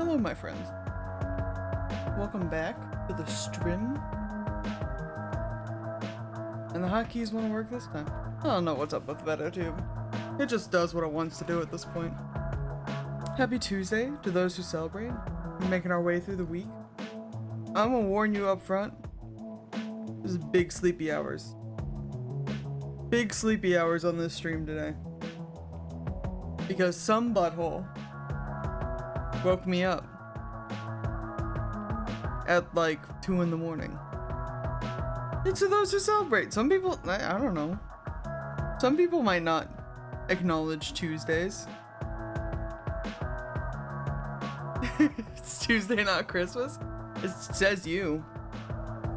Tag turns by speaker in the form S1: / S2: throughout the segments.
S1: Hello, my friends. Welcome back to the stream. And the hotkeys want to work this time. I don't know what's up with VetaTube. It just does what it wants to do at this point. Happy Tuesday to those who celebrate. We're making our way through the week. I'm gonna warn you up front. This is big sleepy hours. Big sleepy hours on this stream today. Because some butthole woke me up at like 2 in the morning. It's to those who celebrate. Some people, I don't know. Some people might not acknowledge Tuesdays. It's Tuesday, not Christmas. It says you.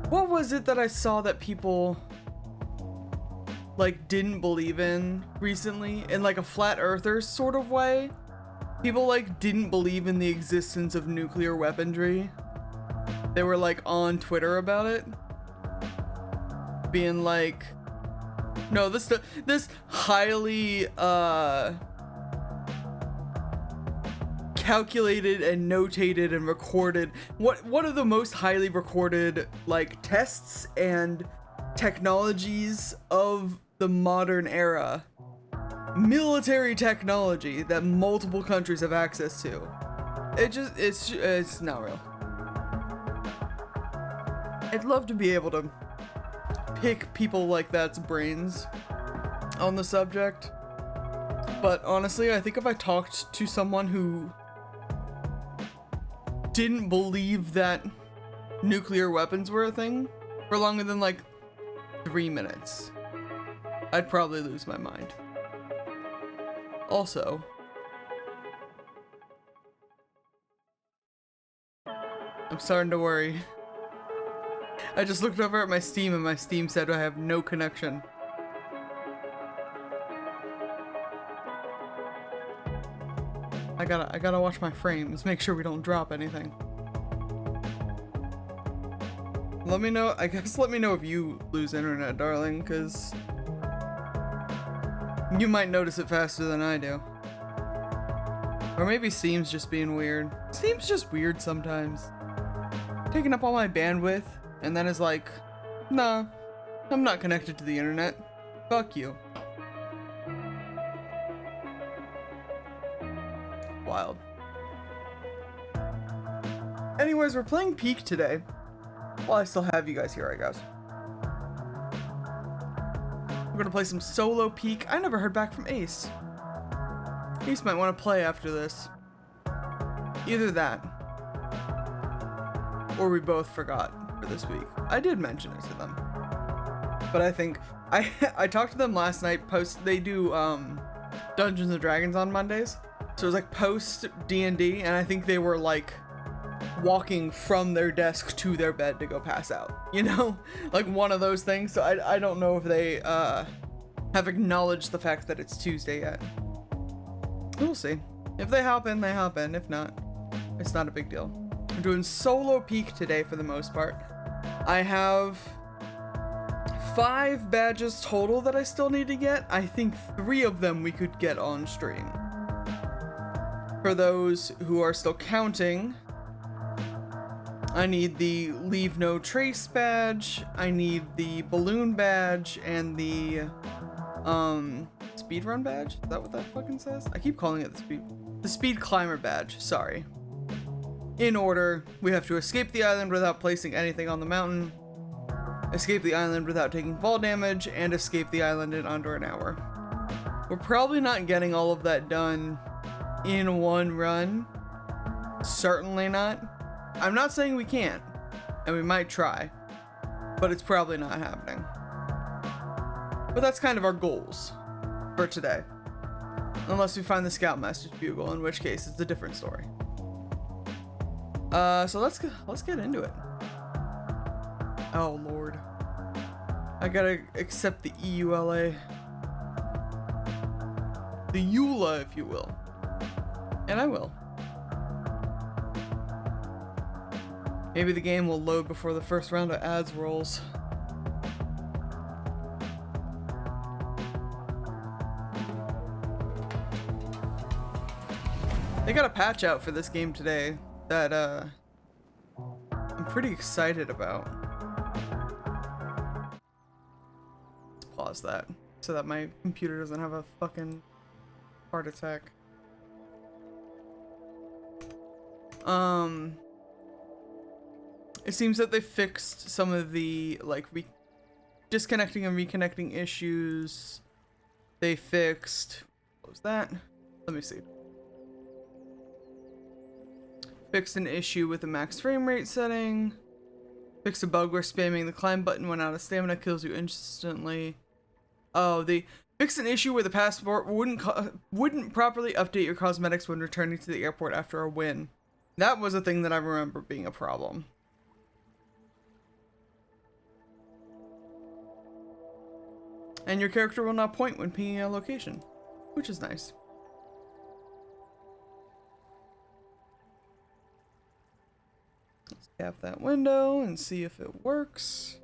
S1: What was it that I saw that people like didn't believe in recently in like a flat earther sort of way? People like didn't believe in the existence of nuclear weaponry. They were like on Twitter about it, being like, no, this highly calculated and notated and recorded, one of the most highly recorded like tests and technologies of the modern era, military technology that multiple countries have access to. It's not real. I'd love to be able to pick people like that's brains on the subject, but honestly, I think if I talked to someone who didn't believe that nuclear weapons were a thing for longer than like 3 minutes, I'd probably lose my mind. Also, I'm starting to worry. I just looked over at my Steam and my Steam said I have no connection. I gotta watch my frames, make sure we don't drop anything. Let me know, I guess let me know if you lose internet, darling, because you might notice it faster than I do. Or maybe Steam's just being weird. Steam's just weird sometimes. Taking up all my bandwidth, and then is like, nah, I'm not connected to the internet. Fuck you. Wild. Anyways, we're playing Peak today. Well, I still have you guys here, I guess. We're gonna play some solo Peak. I never heard back from Ace. Ace might want to play after this. Either that, or we both forgot for this week. I did mention it to them, but I think I talked to them last night. They do Dungeons and Dragons on Mondays, so it was like post D&D, and I think they were like walking from their desk to their bed to go pass out, you know, like one of those things. So I don't know if they have acknowledged the fact that it's Tuesday yet. We'll see. If they hop in, they hop in. If not, it's not a big deal. I'm doing solo Peak today for the most part. I have 5 badges total that I still need to get. I think 3 of them we could get on stream. For those who are still counting, I need the Leave No Trace badge, I need the Balloon badge, and the Speedrun badge? Is that what that fucking says? I keep calling it the Speed Climber badge, sorry. In order, we have to escape the island without placing anything on the mountain, escape the island without taking fall damage, and escape the island in under an hour. We're probably not getting all of that done in one run. Certainly not. I'm not saying we can't, and we might try, but it's probably not happening. But that's kind of our goals for today. Unless we find the Scoutmaster's Bugle, in which case it's a different story. So let's get into it. Oh lord. I gotta accept the EULA. The EULA, if you will. And I will. Maybe the game will load before the first round of ads rolls. They got a patch out for this game today. that I'm pretty excited about. Let's pause that so that my computer doesn't have a fucking heart attack. It seems that they fixed some of the like disconnecting and reconnecting issues. They fixed, what was that? Let me see. Fixed an issue with the max frame rate setting. Fixed a bug where spamming the climb button when out of stamina kills you instantly. Oh, they fixed an issue where the passport wouldn't properly update your cosmetics when returning to the airport after a win. That was a thing that I remember being a problem. And your character will not point when pinging a location, which is nice. Let's tap that window and see if it works.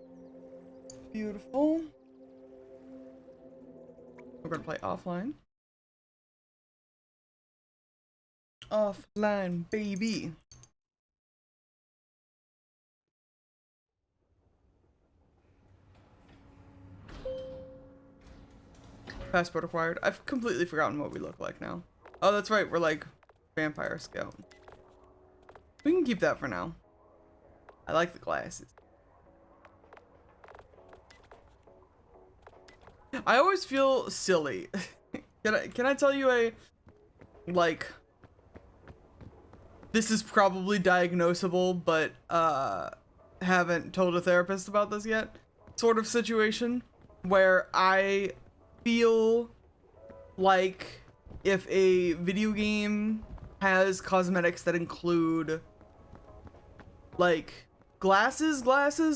S1: Beautiful. We're gonna play offline. Offline, baby. Passport acquired. I've completely forgotten what we look like now. Oh, that's right. We're like vampire scout. We can keep that for now. I like the glasses. I always feel silly. Can I tell you like, this is probably diagnosable, but haven't told a therapist about this yet sort of situation where I feel like if a video game has cosmetics that include like glasses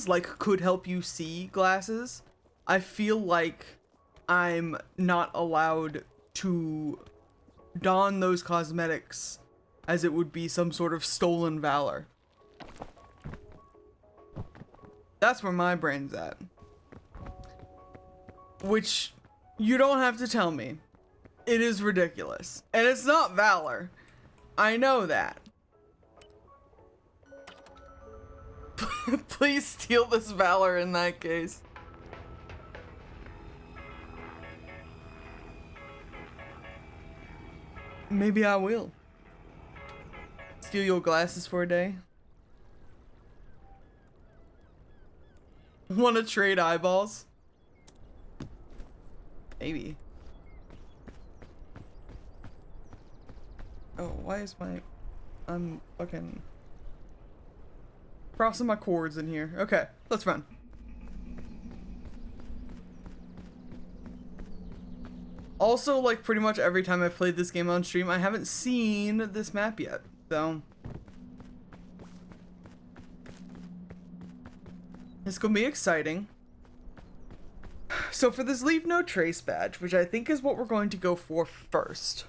S1: like could help you see glasses, I feel like I'm not allowed to don those cosmetics as it would be some sort of stolen valor. That's where my brain's at. Which you don't have to tell me. It is ridiculous. And it's not valor. I know that. Please steal this valor in that case. Maybe I will. Steal your glasses for a day. Wanna trade eyeballs? Maybe. Oh, why is I'm fucking crossing my chords in here. Okay, let's run. Also, like pretty much every time I've played this game on stream, I haven't seen this map yet, so it's gonna be exciting. So for this Leave No Trace badge, which I think is what we're going to go for first.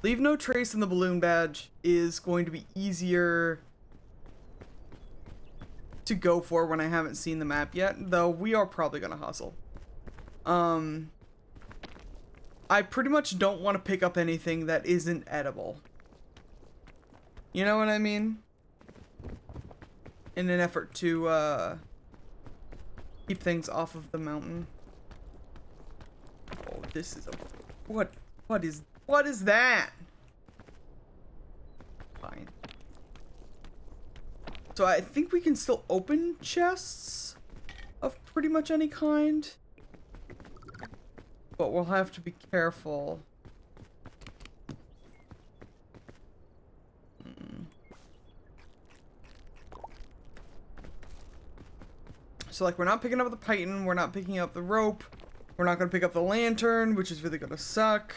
S1: Leave No Trace and the balloon badge is going to be easier to go for when I haven't seen the map yet, though we are probably gonna hustle. I pretty much don't want to pick up anything that isn't edible. You know what I mean? In an effort to keep things off of the mountain. Oh, this is a what is that? Fine. So I think we can still open chests of pretty much any kind, but we'll have to be careful. So like we're not picking up the python, we're not picking up the rope, we're not gonna pick up the lantern, which is really gonna suck.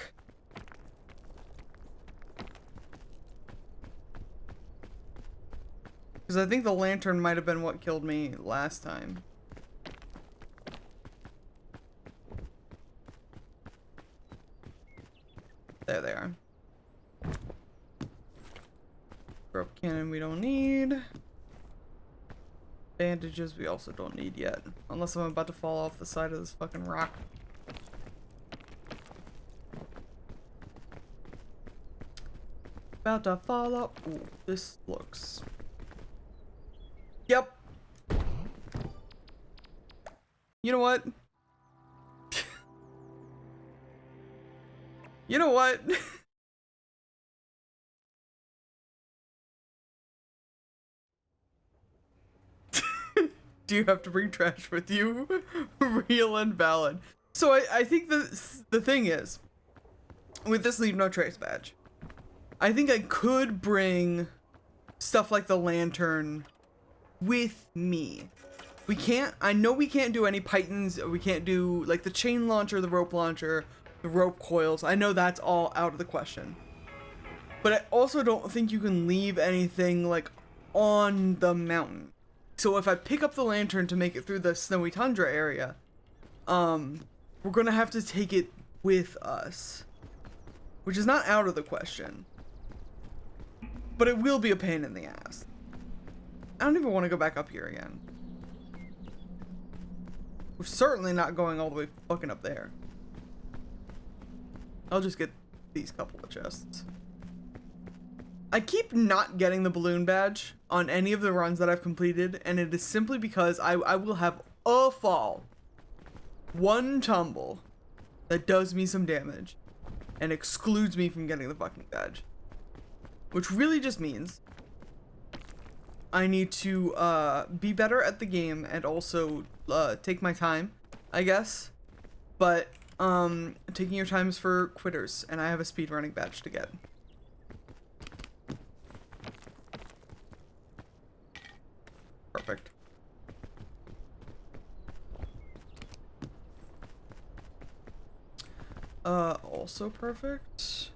S1: Because I think the lantern might have been what killed me last time. There they are. Rope cannon we don't need. Bandages we also don't need yet. Unless I'm about to fall off the side of this fucking rock. About to fall off. Ooh, this looks... Yep. You know what? You know what? Do you have to bring trash with you? Real and valid. So I think the thing is, with this Leave No Trace badge, I think I could bring stuff like the lantern with me. We can't, I know we can't do any pythons, we can't do like the chain launcher, the rope coils. I know that's all out of the question. But I also don't think you can leave anything like on the mountain. So if I pick up the lantern to make it through the snowy tundra area, we're gonna have to take it with us, which is not out of the question, but it will be a pain in the ass. I don't even want to go back up here again. We're certainly not going all the way fucking up there. I'll just get these couple of chests. I keep not getting the balloon badge on any of the runs that I've completed, and it is simply because I will have a fall, one tumble that does me some damage and excludes me from getting the fucking badge, which really just means I need to be better at the game and also take my time, I guess. But taking your time is for quitters, and I have a speedrunning badge to get. Perfect. Also perfect.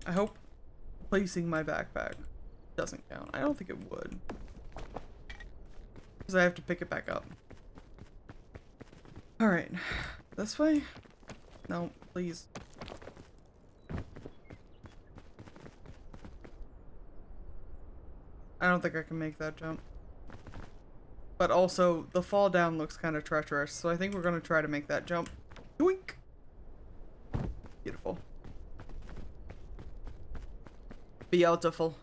S1: I hope placing my backpack doesn't count. I don't think it would, because I have to pick it back up. All right, this way? No, please. I don't think I can make that jump. But also, the fall down looks kind of treacherous, so I think we're going to try to make that jump. Doink! Beautiful. Beautiful.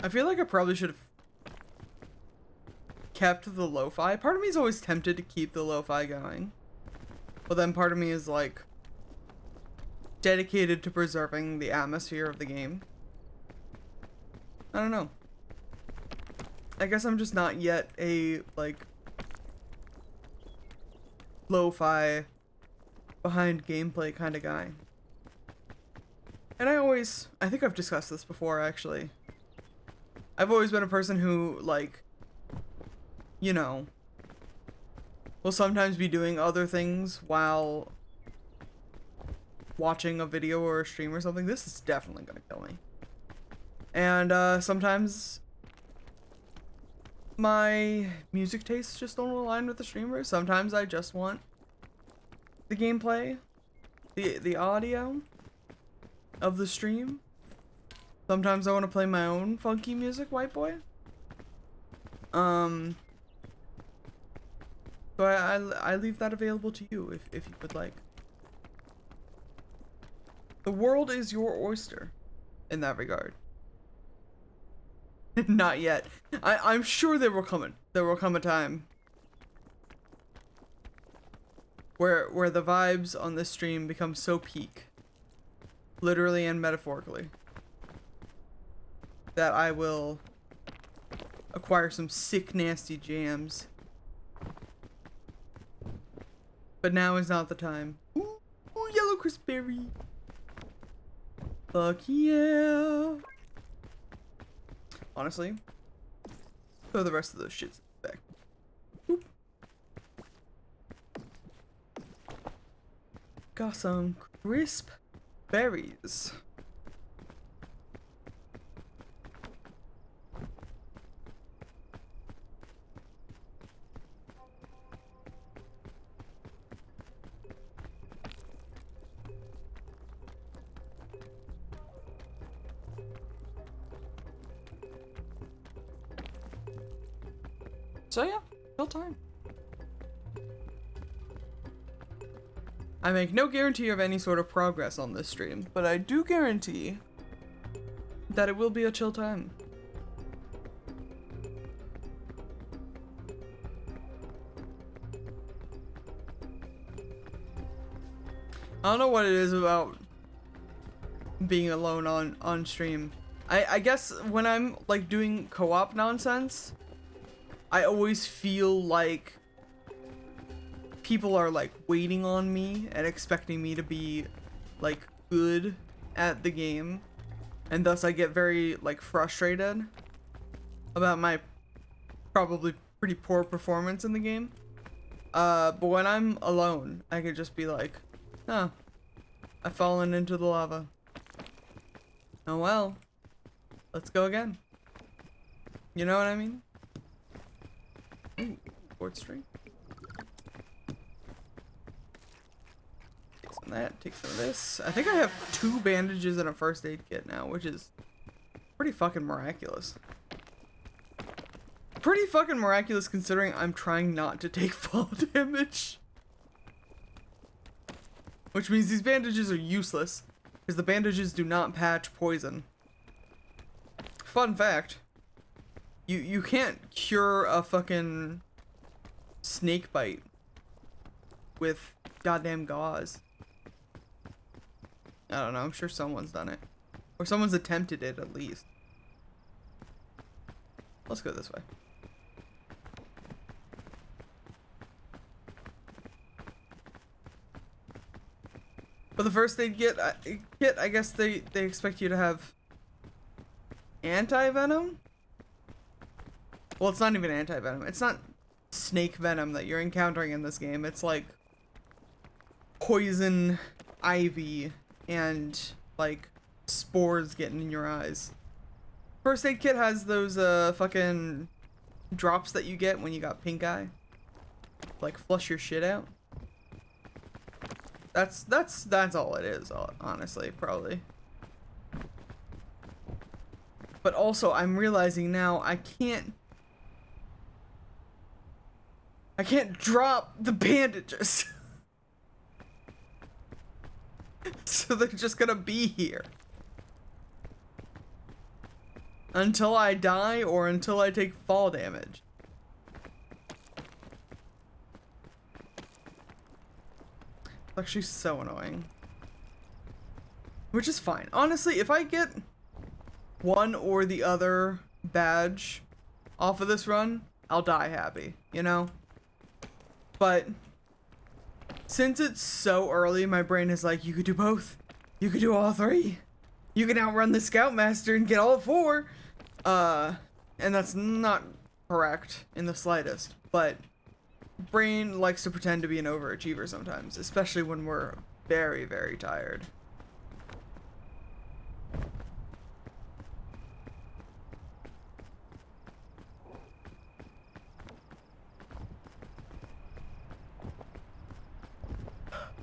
S1: I feel like I probably should have kept the lo-fi. Part of me is always tempted to keep the lo-fi going. But then part of me is like dedicated to preserving the atmosphere of the game. I don't know. I guess I'm just not yet a like lo-fi behind gameplay kind of guy. And I think I've discussed this before actually. I've always been a person who like, you know, will sometimes be doing other things while watching a video or a stream or something. This is definitely gonna kill me. And sometimes my music tastes just don't align with the streamer. Sometimes I just want the gameplay, the audio of the stream. Sometimes I want to play my own funky music, white boy. So I leave that available to you if you would like. The world is your oyster in that regard. Not yet. I'm sure there will come a time where the vibes on this stream become so peak, literally and metaphorically, that I will acquire some sick nasty jams. But now is not the time. Ooh, yellow crisp berry. Fuck yeah. Honestly, throw the rest of those shits back. Boop. Got some crisp berries. So yeah, still time. I make no guarantee of any sort of progress on this stream, but I do guarantee that it will be a chill time. I don't know what it is about being alone on stream. I guess when I'm like doing co-op nonsense, I always feel like people are like waiting on me and expecting me to be like good at the game, and thus I get very like frustrated about my probably pretty poor performance in the game. But when I'm alone, I could just be like, oh, I've fallen into the lava. Oh well, let's go again. You know what I mean? Ooh, quartz string. Take some of that, take some of this. I think I have 2 bandages and a first aid kit now, which is pretty fucking miraculous. Pretty fucking miraculous considering I'm trying not to take fall damage. Which means these bandages are useless, because the bandages do not patch poison. Fun fact. You can't cure a fucking snake bite with goddamn gauze. I don't know, I'm sure someone's done it. Or someone's attempted it at least. Let's go this way. But the first aid kit, I guess they expect you to have anti-venom? Well, it's not even anti-venom. It's not snake venom that you're encountering in this game. It's like poison ivy and like spores getting in your eyes. First aid kit has those fucking drops that you get when you got pink eye. Like flush your shit out. That's all it is, honestly, probably. But also, I'm realizing now I can't drop the bandages. So they're just gonna be here. Until I die or until I take fall damage. It's actually so annoying. Which is fine. Honestly, if I get one or the other badge off of this run, I'll die happy, you know? But since it's so early, my brain is like, you could do both. You could do all 3. You can outrun the Scoutmaster and get all 4. And that's not correct in the slightest, but brain likes to pretend to be an overachiever sometimes, especially when we're very, very tired.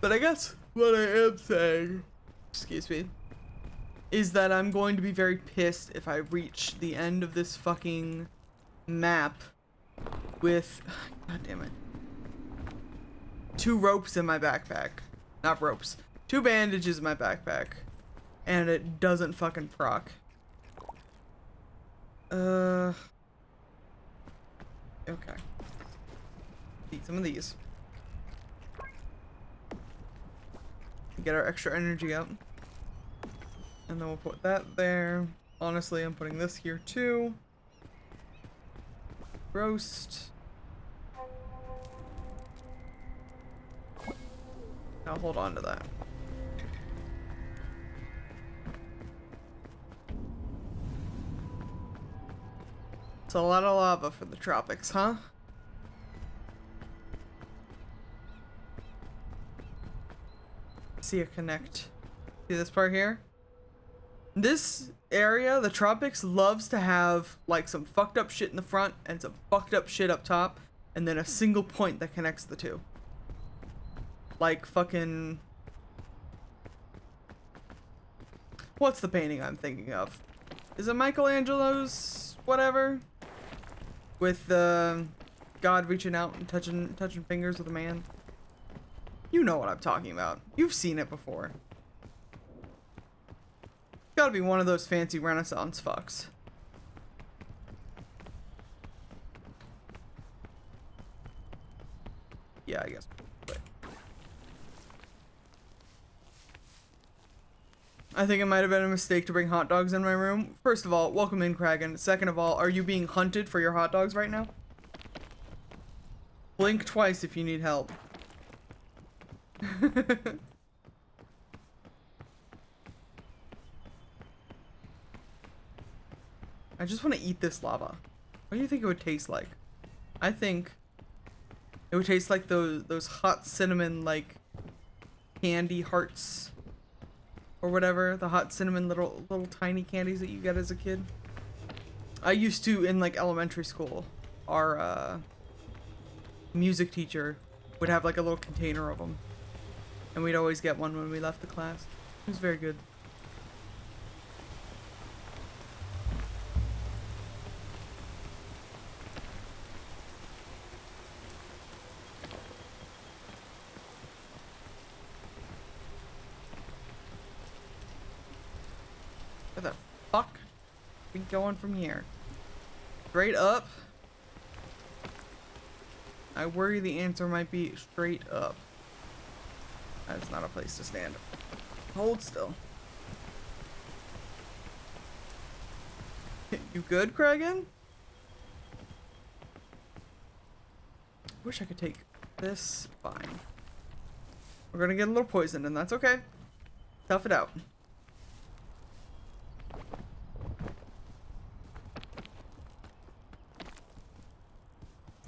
S1: But I guess what I am saying, excuse me, is that I'm going to be very pissed if I reach the end of this fucking map with, god damn it, 2 ropes in my backpack. Not ropes. 2 bandages in my backpack. And it doesn't fucking proc. Okay. Eat some of these. Get our extra energy up. And then we'll put that there. Honestly, I'm putting this here too. Roast. Now hold on to that. It's a lot of lava for the tropics, huh? See a connect. See this part here? This area, the tropics, loves to have like some fucked up shit in the front and some fucked up shit up top, and then a single point that connects the two. Like fucking... What's the painting I'm thinking of? Is it Michelangelo's whatever? With the God reaching out and touching fingers with a man. You know what I'm talking about. You've seen it before. Gotta be one of those fancy Renaissance fucks. Yeah, I guess. But I think it might have been a mistake to bring hot dogs in my room. First of all, welcome in, Kragan. Second of all, are you being hunted for your hot dogs right now? Blink twice if you need help. I just want to eat this lava. What do you think it would taste like? I think it would taste like those hot cinnamon like candy hearts or whatever, the hot cinnamon little tiny candies that you get as a kid. I used to in like elementary school. Our music teacher would have like a little container of them, and we'd always get one when we left the class. It was very good. Where the fuck are we going from here? Straight up? I worry the answer might be straight up. That's not a place to stand. Hold still. You good, Kragan? Wish I could take this. Fine. We're gonna get a little poisoned, and that's okay. Tough it out.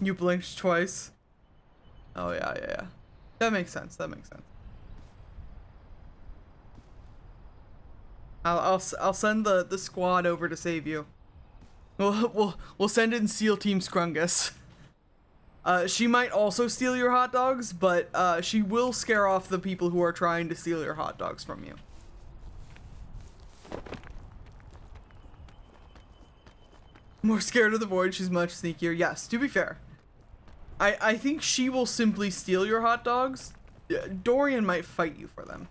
S1: You blinked twice. Oh yeah. That makes sense. That makes sense. I'll send the squad over to save you. We'll send in SEAL Team Scrungus. She might also steal your hot dogs, but she will scare off the people who are trying to steal your hot dogs from you. More scared of the void, she's much sneakier. Yes, to be fair. I think she will simply steal your hot dogs. Dorian might fight you for them.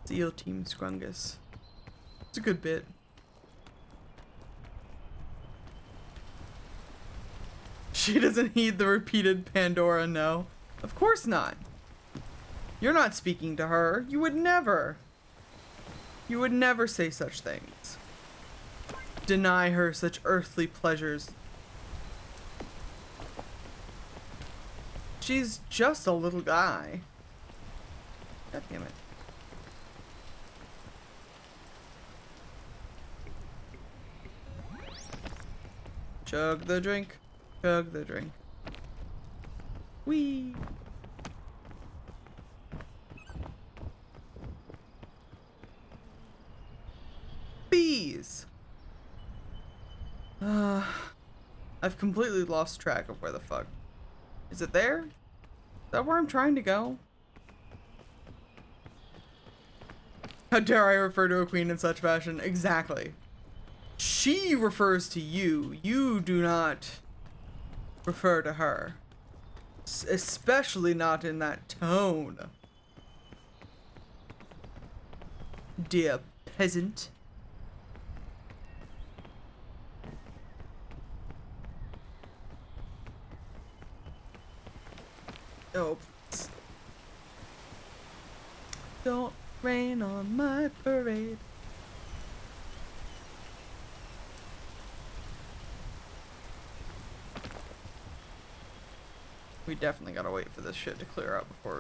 S1: SEAL Team Scrungus. It's a good bit. She doesn't heed the repeated Pandora no. Of course not. You're not speaking to her. You would never. You would never say such things. Deny her such earthly pleasures. She's just a little guy. God damn it. Chug the drink. Chug the drink. Whee! Bees! I've completely lost track of where the fuck. Is it there? Is that where I'm trying to go? How dare I refer to a queen in such fashion? Exactly. She refers to you. You do not refer to her. Especially not in that tone. Dear peasant. Oh, please. Don't rain on my parade. We definitely gotta wait for this shit to clear up before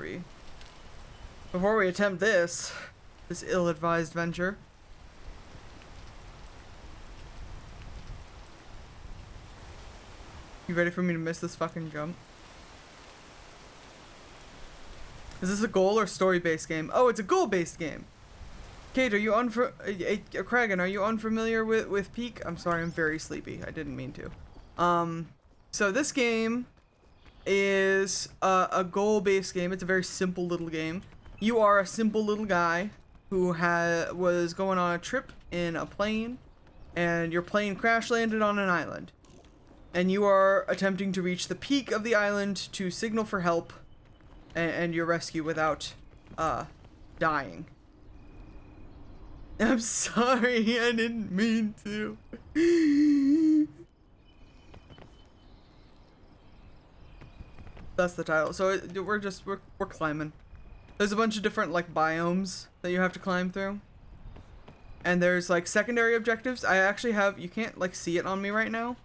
S1: we attempt this ill-advised venture. You ready for me to miss this fucking jump? Is this a goal or story-based game? Oh, it's a goal-based game. Kate, are you Kragan, are you unfamiliar with Peak? I'm sorry, I'm very sleepy. I didn't mean to. So this game is a goal-based game. It's a very simple little game. You are a simple little guy who was going on a trip in a plane, and your plane crash landed on an island. And you are attempting to reach the peak of the island to signal for help and your rescue without dying. I'm sorry, I didn't mean to. That's the title. So we're climbing. There's a bunch of different like biomes that you have to climb through. And there's like secondary objectives. I actually have, you can't like see it on me right now,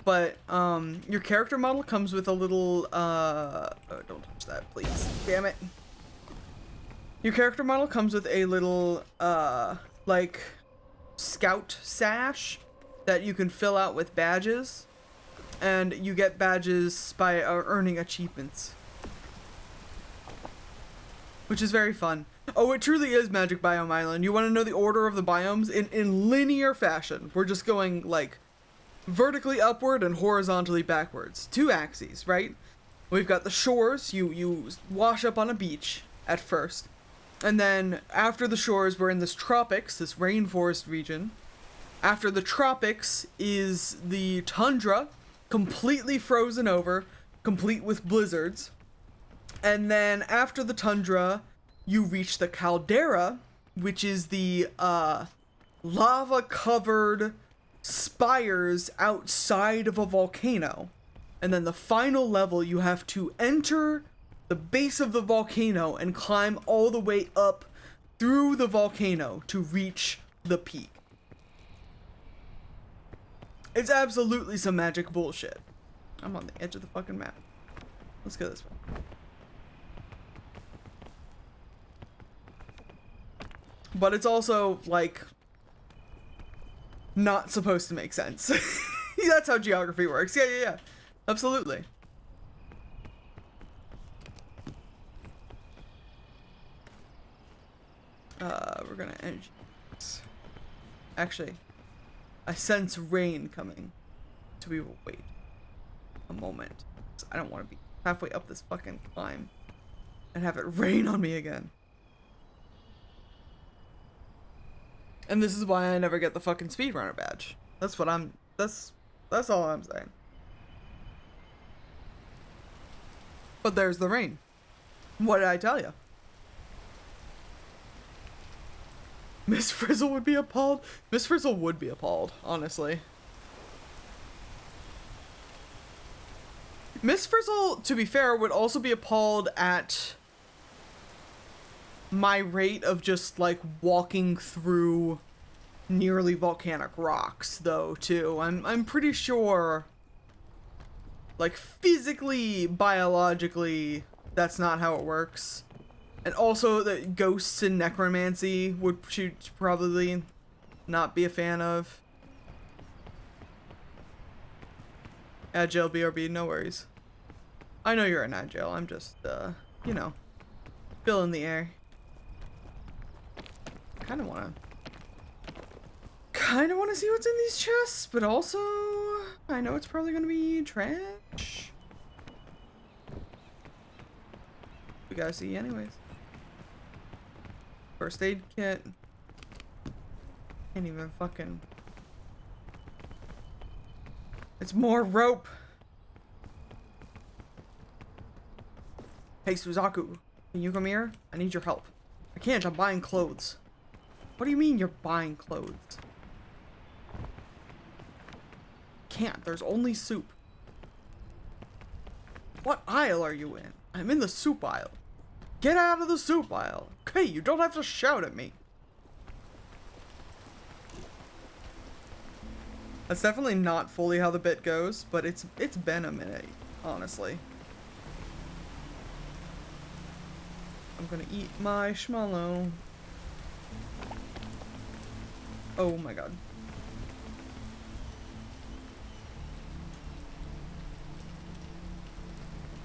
S1: but your character model comes with a little oh, don't touch that, please. Damn it. Your character model comes with a little like scout sash that you can fill out with badges, and you get badges by earning achievements, which is very fun. Oh, it truly is Magic Biome Island. You want to know the order of the biomes? In linear fashion. We're just going like vertically upward and horizontally backwards. 2 axes, right? We've got the shores. You wash up on a beach at first. And then after the shores, we're in this tropics, this rainforest region. After the tropics is the tundra, completely frozen over, complete with blizzards. And then after the tundra, you reach the caldera, which is the lava-covered spires outside of a volcano. And then the final level, you have to enter the base of the volcano and climb all the way up through the volcano to reach the peak. It's absolutely some magic bullshit. I'm on the edge of the fucking map. Let's go this way. But it's also, like, not supposed to make sense. That's how geography works. Yeah. Absolutely. We're gonna end. Actually, I sense rain coming. So we will wait a moment. I don't want to be halfway up this fucking climb and have it rain on me again. And this is why I never get the fucking speedrunner badge. That's what I'm, that's all I'm saying. But there's the rain. What did I tell you? Miss Frizzle would be appalled. Miss Frizzle would be appalled, honestly. Miss Frizzle, to be fair, would also be appalled at my rate of just, like, walking through nearly volcanic rocks, though, too. I'm pretty sure, like, physically, biologically, that's not how it works. And also, that ghosts and necromancy would she'd probably not be a fan of. Agile BRB, no worries. I know you're an agile, I'm just, you know, filling the air. Kinda wanna see what's in these chests, but also, I know it's probably gonna be trash. We gotta see anyways. First aid kit. Can't even fucking... It's more rope! Hey Suzaku, can you come here? I need your help. I can't, I'm buying clothes. What do you mean you're buying clothes? Can't, there's only soup. What aisle are you in? I'm in the soup aisle. Get out of the soup aisle. Okay, you don't have to shout at me. That's definitely not fully how the bit goes, but it's been a minute, honestly. I'm gonna eat my schmallow. Oh my god.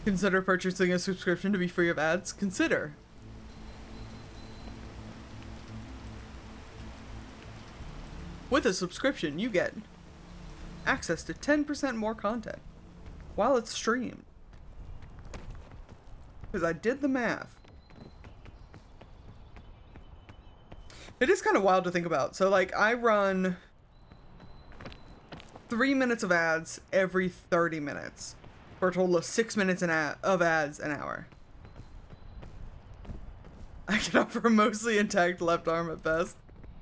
S1: Consider purchasing a subscription to be free of ads. Consider. With a subscription, you get access to 10% more content while it's streamed. Because I did the math. It is kind of wild to think about. So, like, I run 3 minutes of ads every 30 minutes for a total of 6 minutes of ads an hour. I can offer a mostly intact left arm at best.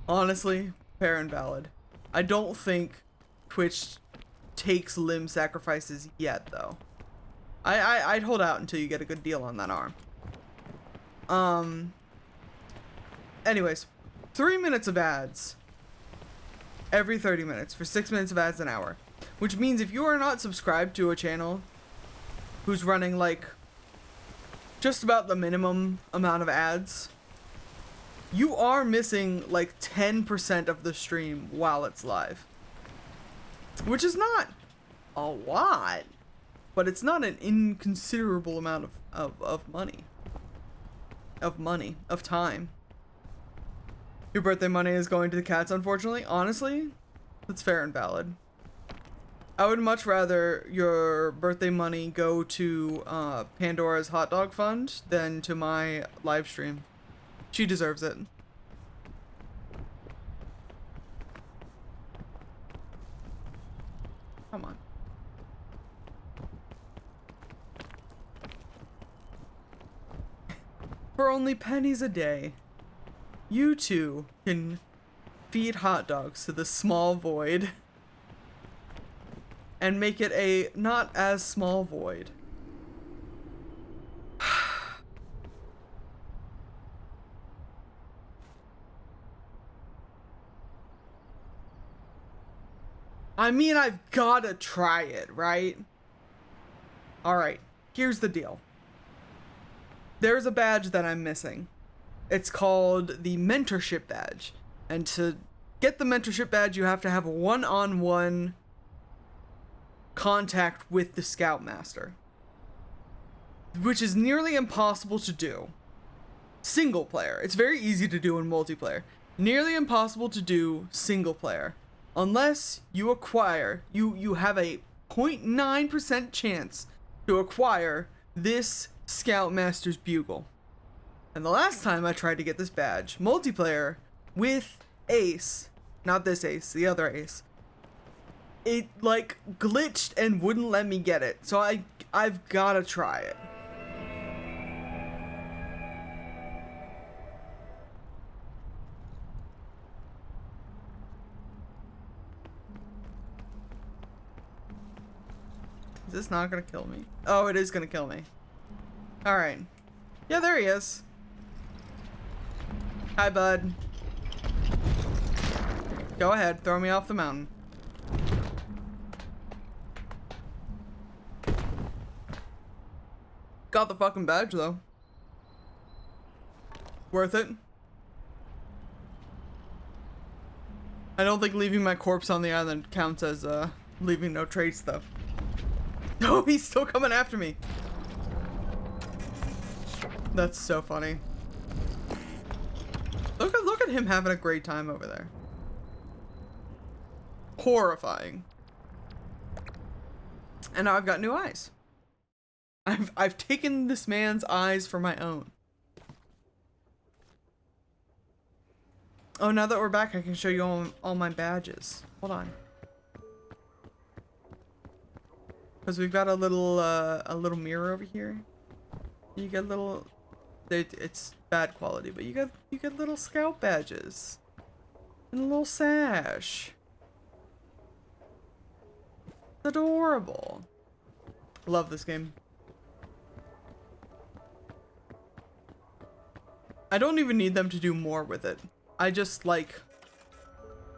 S1: Honestly, fair and valid. I don't think Twitch takes limb sacrifices yet, though. I'd hold out until you get a good deal on that arm. Anyways, 3 minutes of ads every 30 minutes for 6 minutes of ads an hour. Which means if you are not subscribed to a channel who's running, like, just about the minimum amount of ads, you are missing, like, 10% of the stream while it's live. Which is not a lot, but it's not an inconsiderable amount of money. Of time. Your birthday money is going to the cats, unfortunately. Honestly, that's fair and valid. I would much rather your birthday money go to Pandora's hot dog fund than to my live stream. She deserves it. Come on. For only pennies a day, you two can feed hot dogs to the small void and make it a not as small void. I mean, I've gotta try it, right? Alright, here's the deal. There's a badge that I'm missing. It's called the mentorship badge. And to get the mentorship badge, you have to have a one-on-one contact with the Scoutmaster, which is nearly impossible to do. Single player. It's very easy to do in multiplayer. Nearly impossible to do single player. Unless you acquire, you have a 0.9% chance to acquire this Scoutmaster's bugle. And the last time I tried to get this badge, multiplayer, with Ace, not this Ace, the other Ace, it like glitched and wouldn't let me get it. So I've gotta try it. Is this not gonna kill me? Oh, it is gonna kill me. Alright. Yeah, there he is. Hi, bud. Go ahead, throw me off the mountain. Got the fucking badge, though. Worth it. I don't think leaving my corpse on the island counts as, leaving no trace, though. No, he's still coming after me. That's so funny. Look at him having a great time over there. Horrifying. And now I've got new eyes. I've taken this man's eyes for my own. Oh, now that we're back, I can show you all my badges. Hold on. Because we've got a little mirror over here. You get little, it's bad quality, but you get little scout badges and a little sash. It's adorable. Love this game. I don't even need them to do more with it. I just like,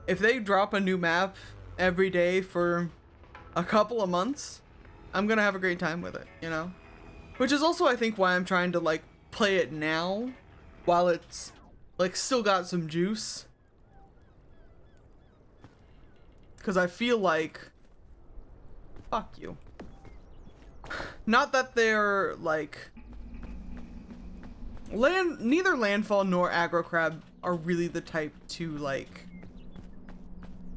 S1: if they drop a new map every day for a couple of months, I'm gonna have a great time with it, you know? Which is also, I think, why I'm trying to, like, play it now, while it's, like, still got some juice. Because I feel like, fuck you. Not that they're, like, neither Landfall nor Aggro Crab are really the type to, like,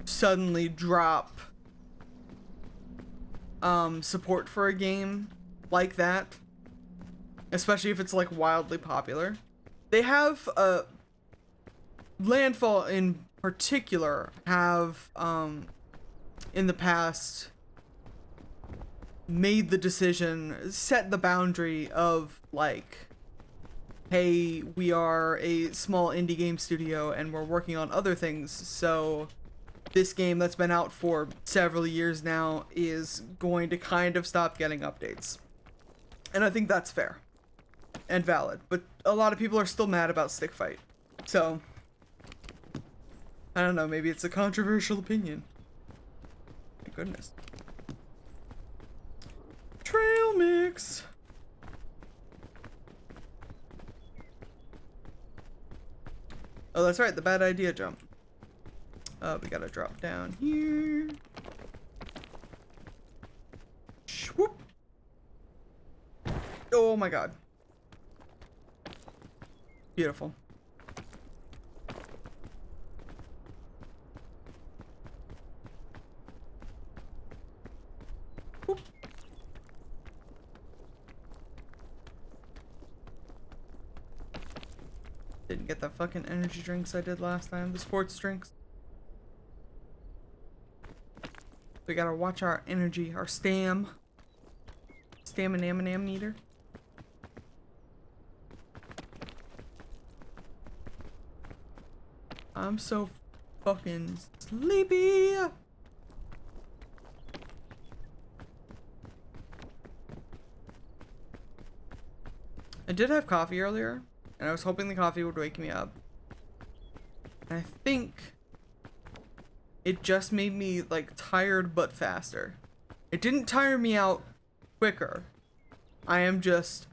S1: suddenly drop support for a game like that, especially if it's like wildly popular. They have Landfall in particular have in the past made the decision, set the boundary of like, hey, we are a small indie game studio and we're working on other things, so this game that's been out for several years now is going to kind of stop getting updates. And I think that's fair and valid, but a lot of people are still mad about Stick Fight. So, I don't know, maybe it's a controversial opinion. My goodness. Trail mix. Oh, that's right, the bad idea jump. We gotta drop down here. Swoop. Oh my god. Beautiful. Whoop. Didn't get the fucking energy drinks I did last time, the sports drinks. We gotta watch our energy, our stamina meter. I'm so fucking sleepy. I did have coffee earlier, and I was hoping the coffee would wake me up. And I think it just made me like tired but faster. It didn't tire me out quicker. I am just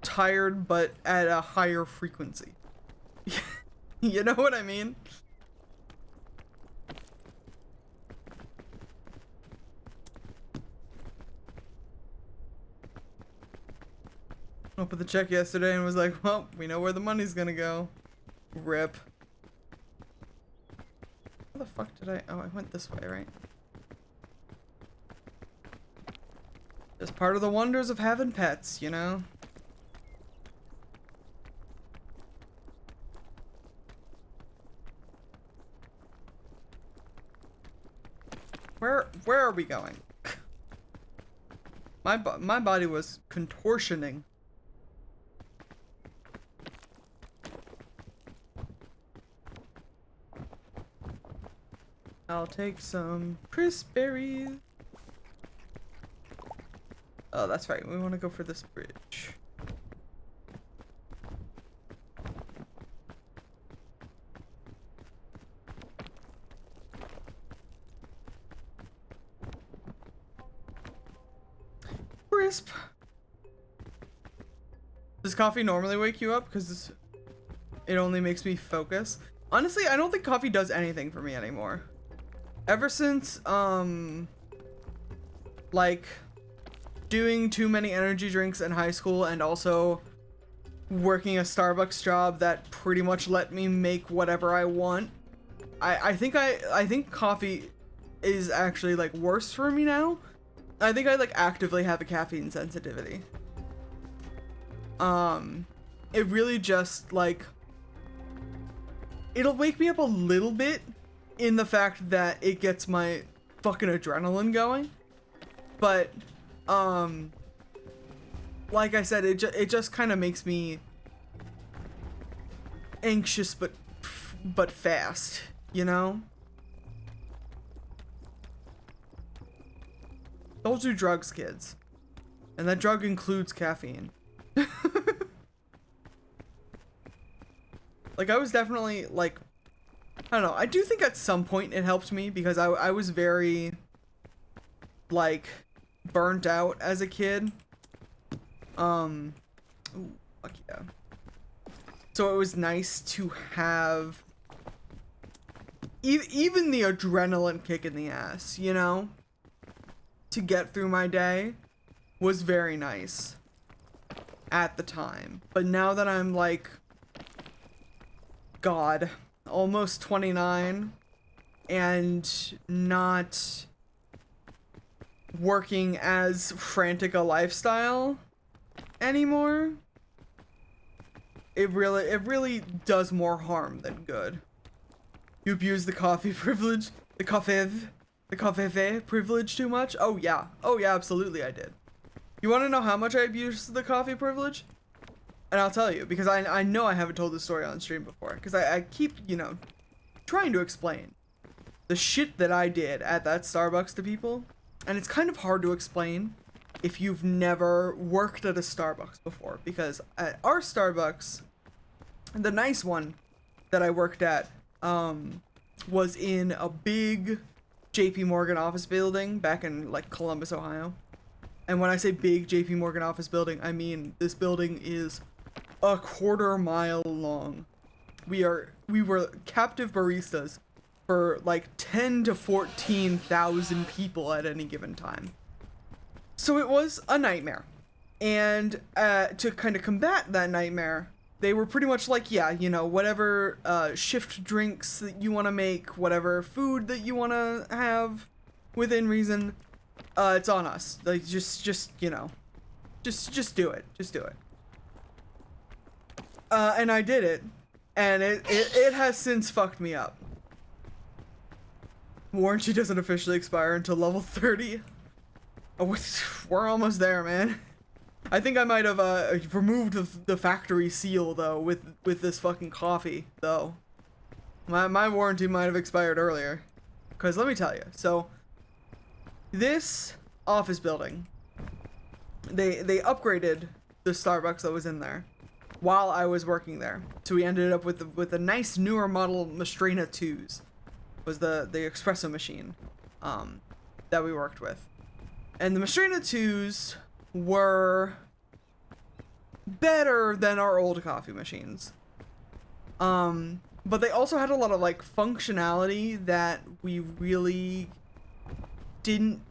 S1: tired but at a higher frequency. You know what I mean? Opened the check yesterday and was like, well, we know where the money's gonna go. Rip. Where the fuck did I... Oh, I went this way, right? Just part of the wonders of having pets, you know? Where are we going? My body was contortioning. I'll take some crisp berries. Oh, that's right. We want to go for this bridge. Crisp. Does coffee normally wake you up? Because it only makes me focus. Honestly, I don't think coffee does anything for me anymore. Ever since, like, doing too many energy drinks in high school and also working a Starbucks job that pretty much let me make whatever I want, I think coffee is actually, like, worse for me now. I think I, like, actively have a caffeine sensitivity. It really just, like, it'll wake me up a little bit in the fact that it gets my fucking adrenaline going. But, like I said, it just kind of makes me anxious but fast, you know? Don't do drugs, kids. And that drug includes caffeine. Like, I was definitely, like, I don't know. I do think at some point it helped me because I was very, like, burnt out as a kid. Ooh, fuck yeah. So it was nice to have even the adrenaline kick in the ass, you know? To get through my day was very nice at the time. But now that I'm, like, God, almost 29 and not working as frantic a lifestyle anymore. It really does more harm than good. You abuse the coffee privilege, the coffee privilege too much? Oh yeah, absolutely I did. You want to know how much I abused the coffee privilege? And I'll tell you, because I know I haven't told this story on stream before, because I keep, you know, trying to explain the shit that I did at that Starbucks to people, and it's kind of hard to explain if you've never worked at a Starbucks before, because at our Starbucks, the nice one that I worked at, was in a big JP Morgan office building back in like Columbus, Ohio. And when I say big JP Morgan office building, I mean this building is a quarter-mile long. We were captive baristas for like 10 to 14,000 people at any given time. So it was a nightmare. And to kind of combat that nightmare, they were pretty much like, yeah, you know, whatever shift drinks that you want to make, whatever food that you want to have within reason, it's on us. Like, just you know, just do it. Just do it. And I did it, and it has since fucked me up. Warranty doesn't officially expire until level 30. Oh, we're almost there, man. I think I might have removed the factory seal though with this fucking coffee though. My warranty might have expired earlier. Cause let me tell you, so this office building, they upgraded the Starbucks that was in there while I was working there. So we ended up with a nice newer model Mastrena 2s. Was the espresso machine that we worked with. And the Mastrena 2s were better than our old coffee machines. But they also had a lot of like functionality that we really didn't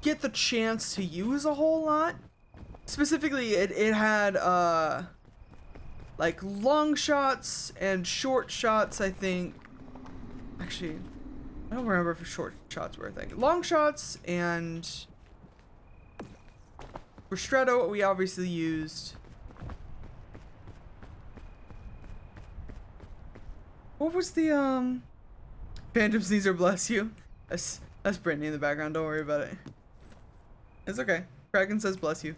S1: get the chance to use a whole lot. Specifically, it had like long shots and short shots, I think. Actually, I don't remember if short shots were a thing. Long shots and ristretto we obviously used. What was the Phantom Sneezer, bless you. That's Brittany in the background, don't worry about it. It's okay. Kraken says bless you.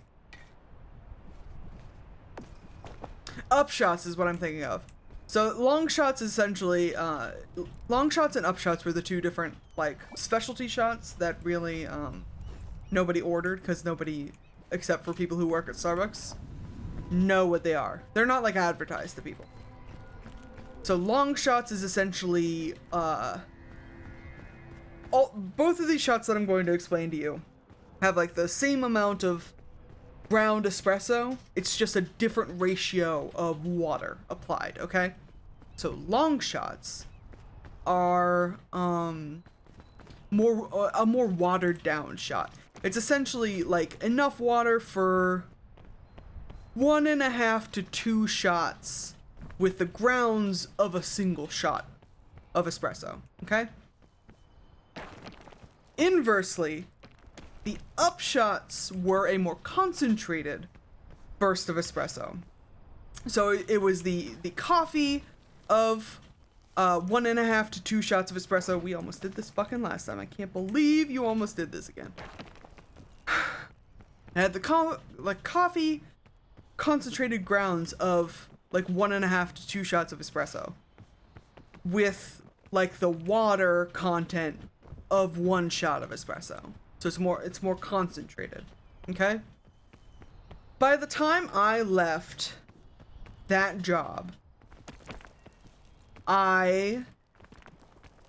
S1: Upshots is what I'm thinking of. So long shots essentially, long shots and upshots were the two different like specialty shots that really nobody ordered, because nobody except for people who work at Starbucks know what they are. They're not like advertised to people. So long shots is essentially both of these shots that I'm going to explain to you have like the same amount of ground espresso. It's just a different ratio of water applied, okay? So long shots are a more watered down shot. It's essentially like enough water for 1.5 to 2 shots with the grounds of a single shot of espresso, okay? Inversely, the upshots were a more concentrated burst of espresso. So it was the coffee of 1.5 to 2 shots of espresso. We almost did this fucking last time. I can't believe you almost did this again. I had the coffee concentrated grounds of like 1.5 to 2 shots of espresso with like the water content of 1 shot of espresso. So it's more concentrated. Okay? By the time I left that job, my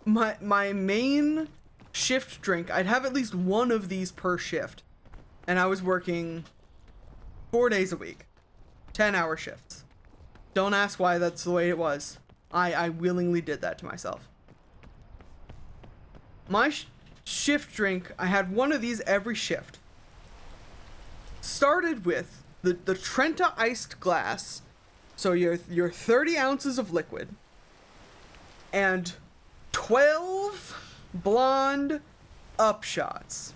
S1: main shift drink, I'd have at least one of these per shift. And I was working 4 days a week. 10-hour shifts. Don't ask why that's the way it was. I willingly did that to myself. My shift drink, I had one of these every shift. Started with the Trenta iced glass. So your 30 ounces of liquid. And 12 blonde upshots.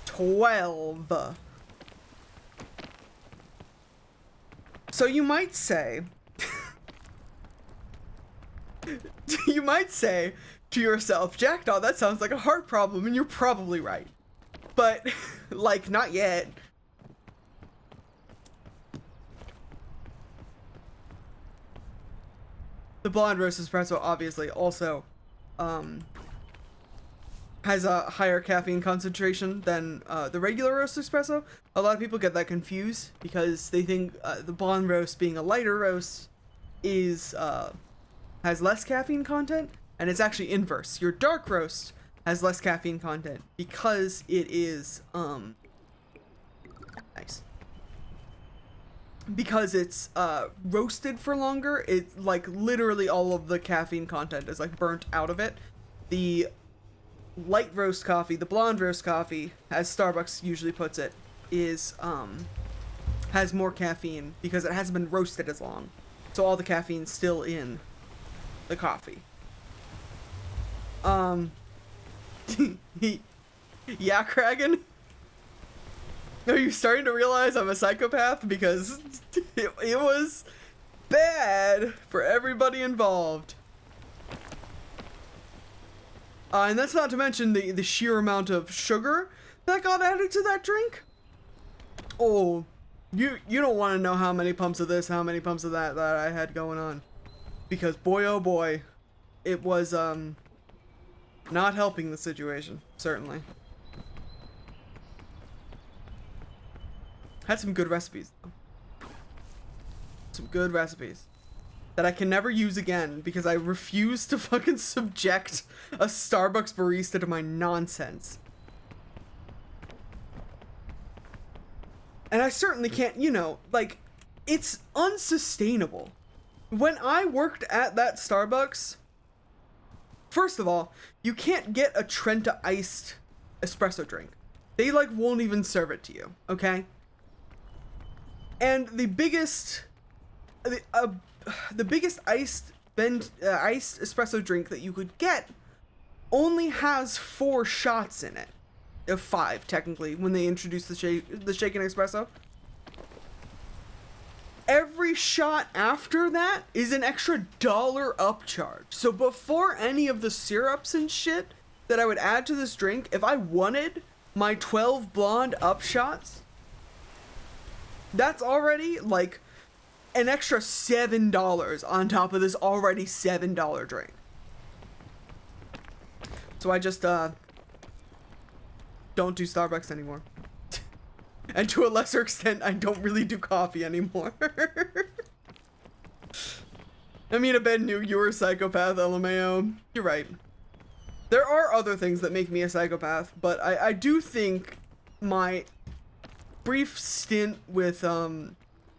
S1: 12. So you might say, you might say to yourself, Jackdaw, that sounds like a heart problem, and you're probably right. But, like, not yet. The blonde roast espresso obviously also has a higher caffeine concentration than the regular roast espresso. A lot of people get that confused because they think the blonde roast, being a lighter roast, is has less caffeine content, and it's actually inverse. Your dark roast has less caffeine content because it is nice. Because it's roasted for longer, it like literally all of the caffeine content is like burnt out of it. The light roast coffee, the blonde roast coffee, as Starbucks usually puts it, is has more caffeine because it hasn't been roasted as long. So all the caffeine's still in the coffee. Yeah, Kragan? Are you starting to realize I'm a psychopath? Because it was bad for everybody involved. And that's not to mention the sheer amount of sugar that got added to that drink. Oh, you don't want to know how many pumps of this, how many pumps of that I had going on. Because boy oh boy, it was not helping the situation, certainly. Had some good recipes though. Some good recipes that I can never use again because I refuse to fucking subject a Starbucks barista to my nonsense. And I certainly can't, you know, like, it's unsustainable. When I worked at that Starbucks, first of all, you can't get a Trenta iced espresso drink. They, like, won't even serve it to you, okay? And the biggest iced espresso drink that you could get only has 4 shots in it. 5 technically when they introduced the shaken espresso. Every shot after that is an extra $1 upcharge. So before any of the syrups and shit that I would add to this drink, if I wanted my 12 blonde upshots, that's already like an extra $7 on top of this already $7 drink. So I just don't do Starbucks anymore. And to a lesser extent, I don't really do coffee anymore. I mean, a bit new, you're a psychopath, LMAO. You're right. There are other things that make me a psychopath, but I do think my brief stint with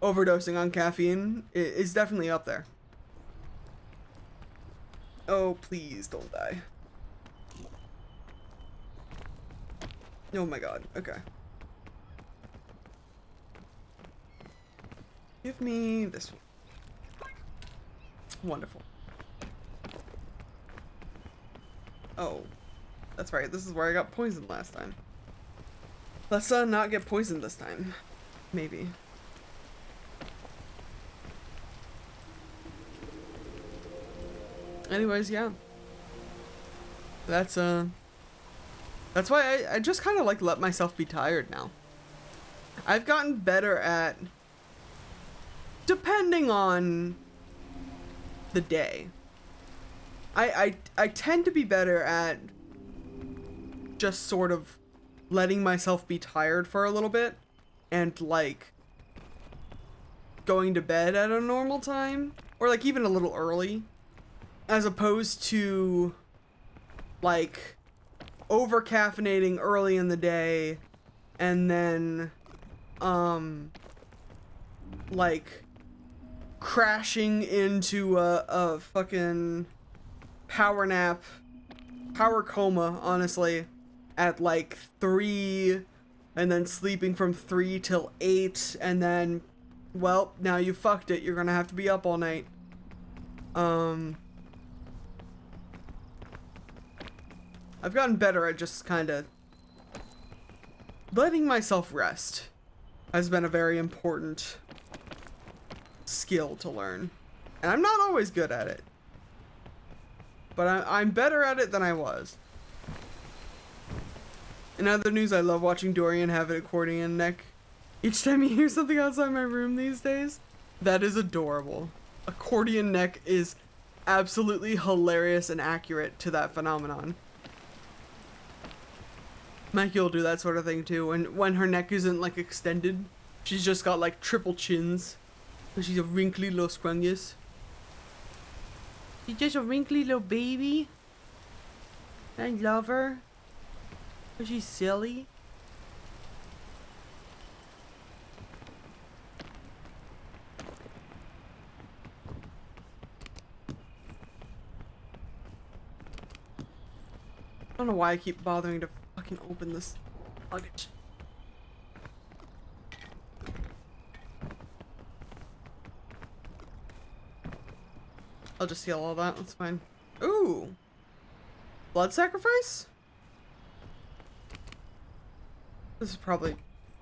S1: overdosing on caffeine is definitely up there. Oh, please don't die. Oh my god, okay. Give me this one. Wonderful. Oh, that's right, this is where I got poisoned last time. Let's not get poisoned this time. Maybe. Anyways, yeah. That's why I just kind of like let myself be tired now. I've gotten better at, depending on the day, I tend to be better at just sort of letting myself be tired for a little bit and like going to bed at a normal time or like even a little early, as opposed to like over caffeinating early in the day and then like crashing into a fucking power nap, power coma, honestly, at like 3 and then sleeping from 3 till 8 and then, well, now you fucked it, you're gonna have to be up all night. I've gotten better at just kind of letting myself rest. Has been a very important skill to learn. And I'm not always good at it. But I'm better at it than I was. In other news, I love watching Dorian have an accordion neck. Each time he hears something outside my room these days, that is adorable. Accordion neck is absolutely hilarious and accurate to that phenomenon. Mikey will do that sort of thing too. When her neck isn't like extended, she's just got like triple chins. She's a wrinkly little scrungus. She's just a wrinkly little baby. I love her. But she's silly. I don't know why I keep bothering to fucking open this luggage. I'll just steal all that, that's fine. Ooh! Blood sacrifice? This is probably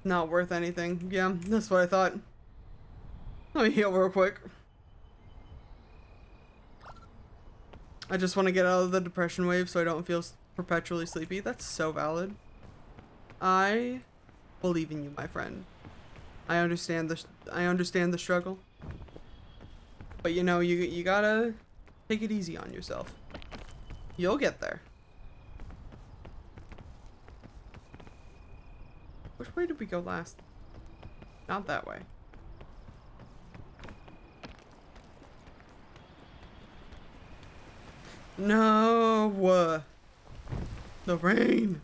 S1: not worth anything. Yeah, that's what I thought. Let me heal real quick. I just want to get out of the depression wave so I don't feel perpetually sleepy. That's so valid. I believe in you, my friend. I understand the struggle. But you know, you gotta take it easy on yourself. You'll get there. Which way did we go last? Not that way. No! The rain!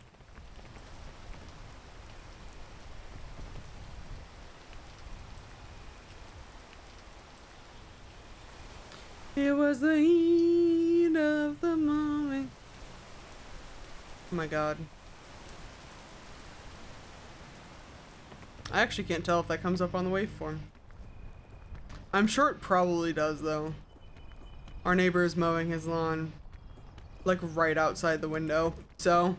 S1: It was the heat of the moment. Oh my god. I actually can't tell if that comes up on the waveform. I'm sure it probably does though. Our neighbor is mowing his lawn like right outside the window. So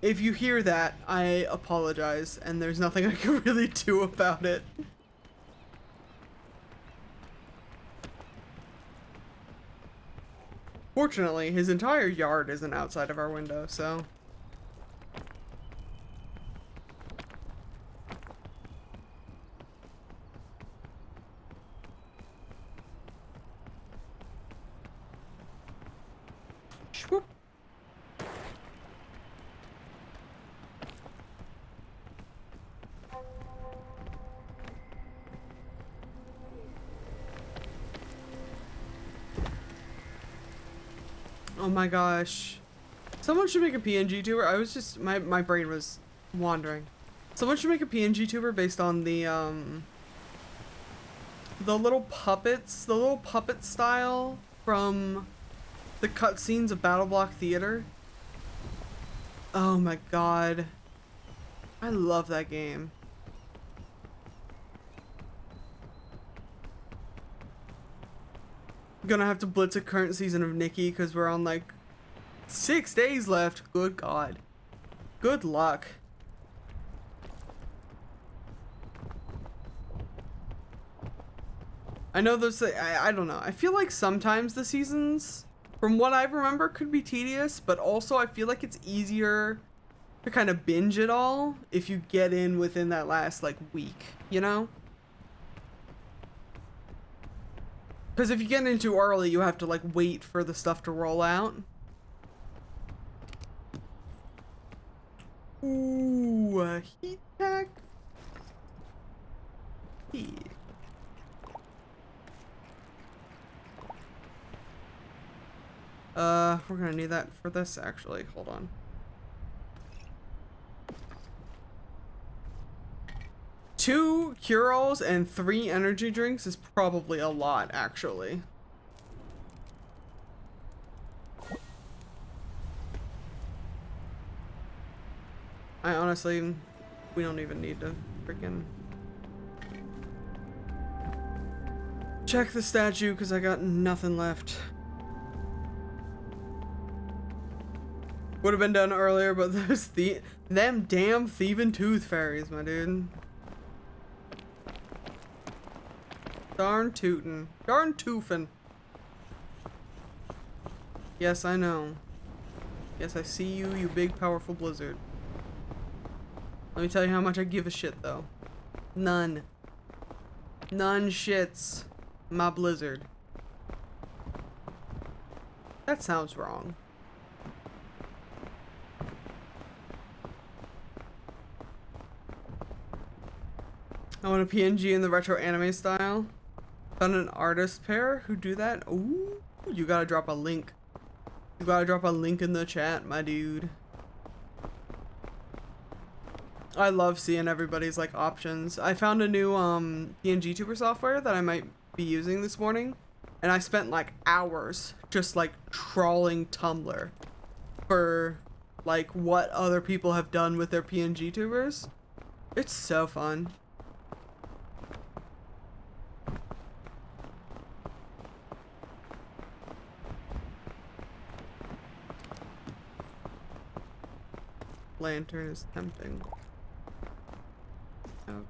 S1: if you hear that, I apologize and there's nothing I can really do about it. Fortunately, his entire yard isn't outside of our window, so. Shwoop. Oh my gosh. Someone should make a PNG tuber. I was just, my brain was wandering. Someone should make a PNG tuber based on the little puppets, the little puppet style from the cutscenes of Battle Block Theater. Oh my god. I love that game. Gonna have to blitz a current season of Nikki because we're on like 6 days left. Good god. Good luck. I know those, I don't know. I feel like sometimes the seasons, from what I remember, could be tedious, but also I feel like it's easier to kind of binge it all if you get in within that last like week, you know? Because if you get in too early, you have to like wait for the stuff to roll out. Ooh, a heat pack. Heat. We're gonna need that for this actually. Hold on. Two cure-alls and 3 energy drinks is probably a lot, actually. I honestly, we don't even need to freaking check the statue because I got nothing left. Would have been done earlier, but there's them damn thieving tooth fairies, my dude. Darn tootin'. Darn toofin'. Yes, I know. Yes, I see you, you big powerful blizzard. Let me tell you how much I give a shit, though. None. None shits my blizzard. That sounds wrong. I want a PNG in the retro anime style. Found an artist pair who do that. Ooh, you gotta drop a link. You gotta drop a link in the chat, my dude. I love seeing everybody's like options. I found a new PNG tuber software that I might be using this morning, and I spent like hours just like trawling Tumblr for like what other people have done with their PNG tubers. It's so fun. Lantern is tempting. Oh.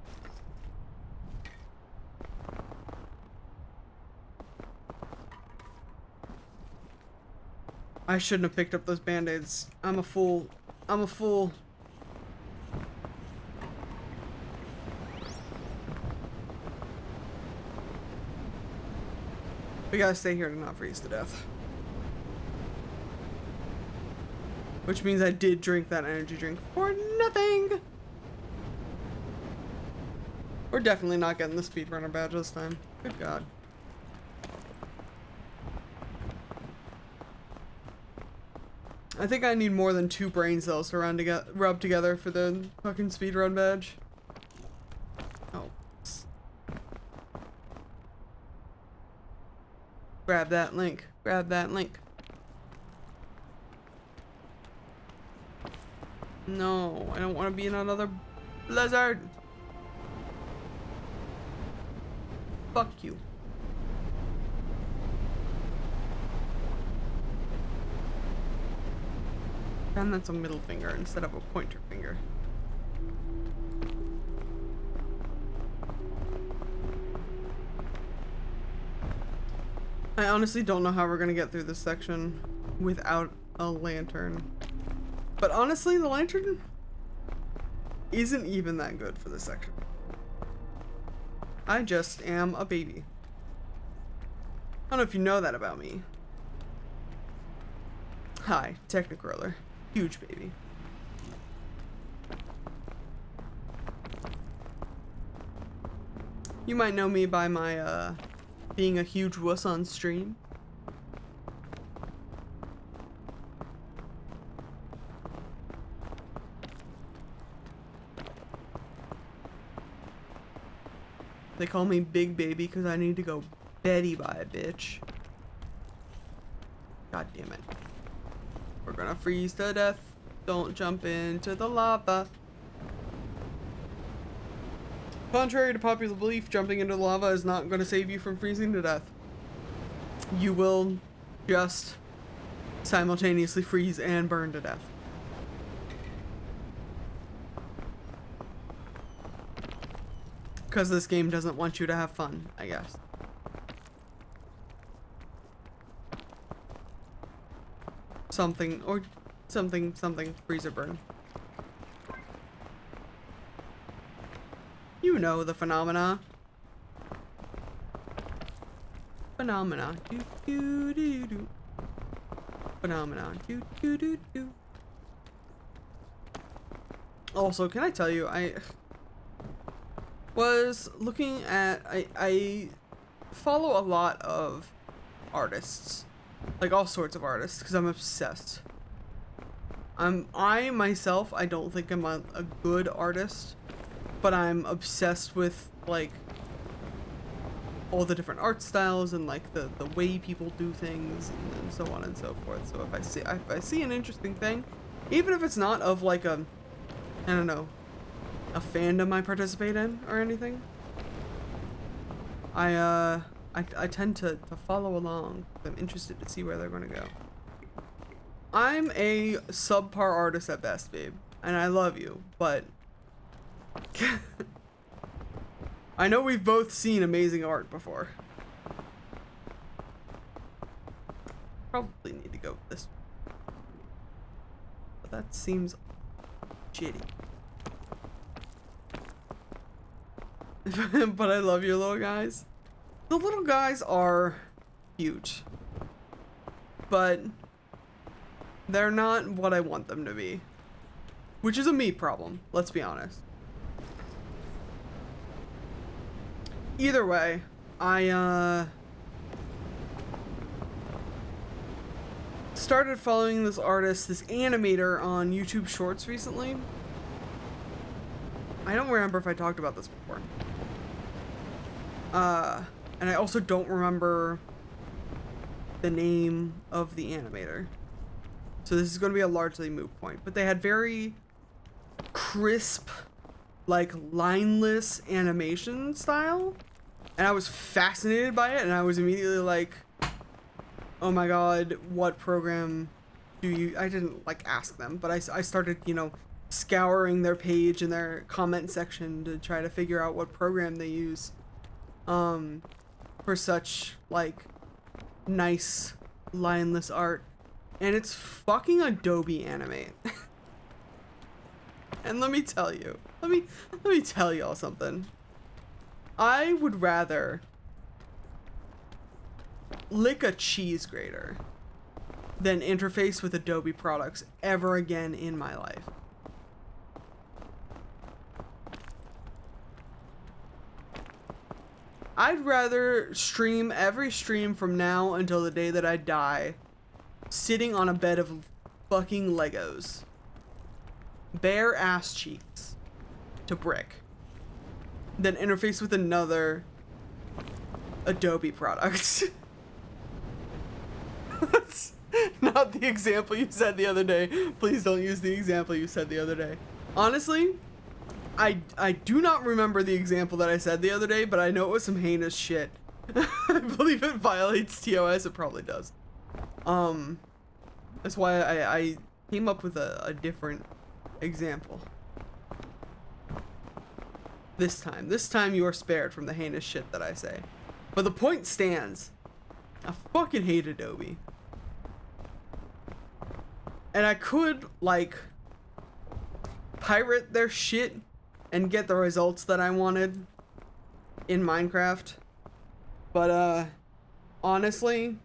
S1: I shouldn't have picked up those band-aids. I'm a fool. I'm a fool. We gotta stay here to not freeze to death. Which means I did drink that energy drink for nothing. We're definitely not getting the speedrunner badge this time. Good God. I think I need more than 2 brain cells to rub together for the fucking speedrun badge. Oh. Grab that link. Grab that link. No, I don't want to be in another blizzard. Fuck you. And that's a middle finger instead of a pointer finger. I honestly don't know how we're gonna get through this section without a lantern. But honestly, the lantern isn't even that good for this section. I just am a baby. I don't know if you know that about me. Hi, Technic-Roller. Huge baby. You might know me by my, being a huge wuss on stream. They call me Big Baby because I need to go Betty by a bitch. God damn it. We're gonna freeze to death. Don't jump into the lava. Contrary to popular belief, jumping into the lava is not gonna save you from freezing to death. You will just simultaneously freeze and burn to death. Because this game doesn't want you to have fun, I guess. Something, or something, freeze or burn. You know the phenomena. Phenomena. Do do do do. Phenomena. Do do do do. Also, can I tell you, I was looking at, I follow a lot of artists, like all sorts of artists, because I'm obsessed. I myself, I don't think I'm a good artist, but I'm obsessed with like all the different art styles and like the way people do things and so on and so forth. So if I see an interesting thing, even if it's not of like a, I don't know, a fandom I participate in or anything, I tend to follow along. I'm interested to see where they're gonna go. I'm a subpar artist at best, babe. And I love you, but I know we've both seen amazing art before. Probably need to go with this. But that seems shitty. But I love your little guys. The little guys are huge. But they're not what I want them to be. Which is a me problem, let's be honest. Either way, I started following this artist, this animator on YouTube Shorts recently. I don't remember if I talked about this before. And I also don't remember the name of the animator. So this is going to be a largely moot point. But they had very crisp, like, lineless animation style. And I was fascinated by it. And I was immediately like, oh my god, what program do you... I didn't, like, ask them. But I started, you know, scouring their page and their comment section to try to figure out what program they use. For such, like, nice, lineless art. And it's fucking Adobe Animate. And let me tell you, let me tell y'all something. I would rather lick a cheese grater than interface with Adobe products ever again in my life. I'd rather stream every stream from now until the day that I die sitting on a bed of fucking Legos. Bare ass cheeks to brick. Then interface with another Adobe product. That's not the example you said the other day. Please don't use the example you said the other day. Honestly, I do not remember the example that I said the other day, but I know it was some heinous shit. I believe it violates TOS. It probably does. That's why I came up with a different example. This time you are spared from the heinous shit that I say. But the point stands. I fucking hate Adobe. And I could, like, pirate their shit and get the results that I wanted in Minecraft. But, honestly,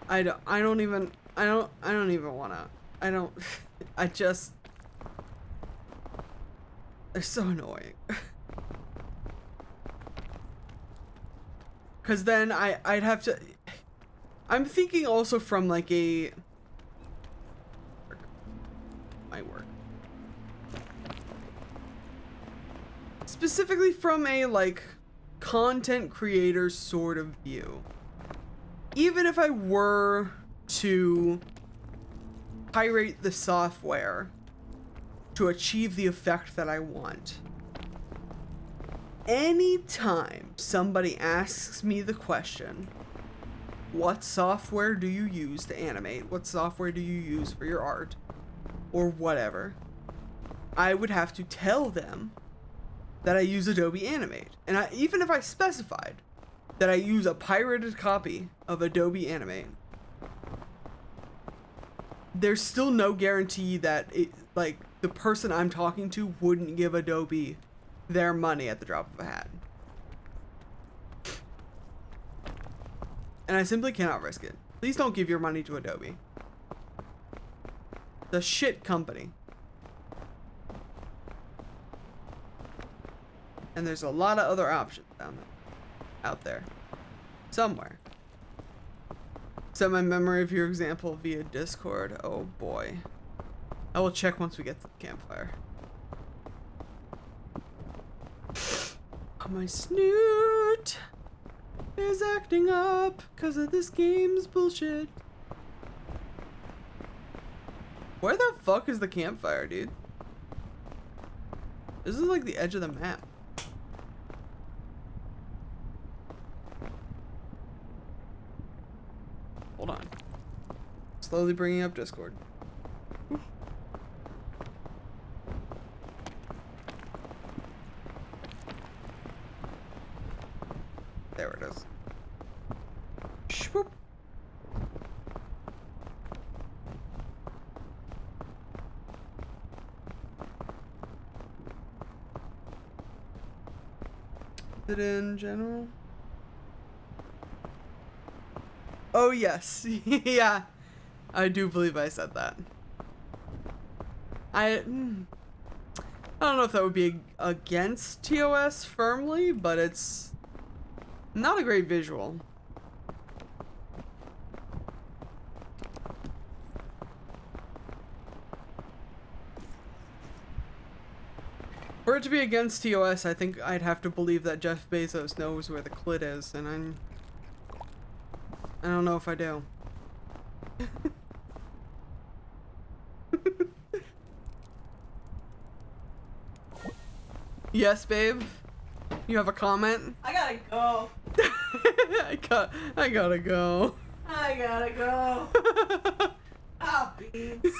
S1: I don't even wanna, I just, they're so annoying. Cause then I'd have to, I'm thinking also from like my work. Specifically from a, like, content creator sort of view. Even if I were to pirate the software to achieve the effect that I want, anytime somebody asks me the question, what software do you use to animate? What software do you use for your art? Or whatever. I would have to tell them that I use Adobe Animate. And even if I specified that I use a pirated copy of Adobe Animate, there's still no guarantee that it, like, the person I'm talking to wouldn't give Adobe their money at the drop of a hat. And I simply cannot risk it. Please don't give your money to Adobe. The shit company. And there's a lot of other options out there. Somewhere. Set my memory of your example via Discord. Oh boy. I will check once we get to the campfire. My snoot is acting up because of this game's bullshit. Where the fuck is the campfire, dude? This is like the edge of the map. Hold on. Slowly bringing up Discord. There it is. Swoop. Is it in general? Oh yes. Yeah. I do believe I said that. I don't know if that would be against TOS firmly, but it's not a great visual. For it to be against TOS, I think I'd have to believe that Jeff Bezos knows where the clit is, and I don't know if I do. Yes, babe? You have a comment?
S2: I gotta go.
S1: I gotta go.
S2: I gotta go. Oh, beans.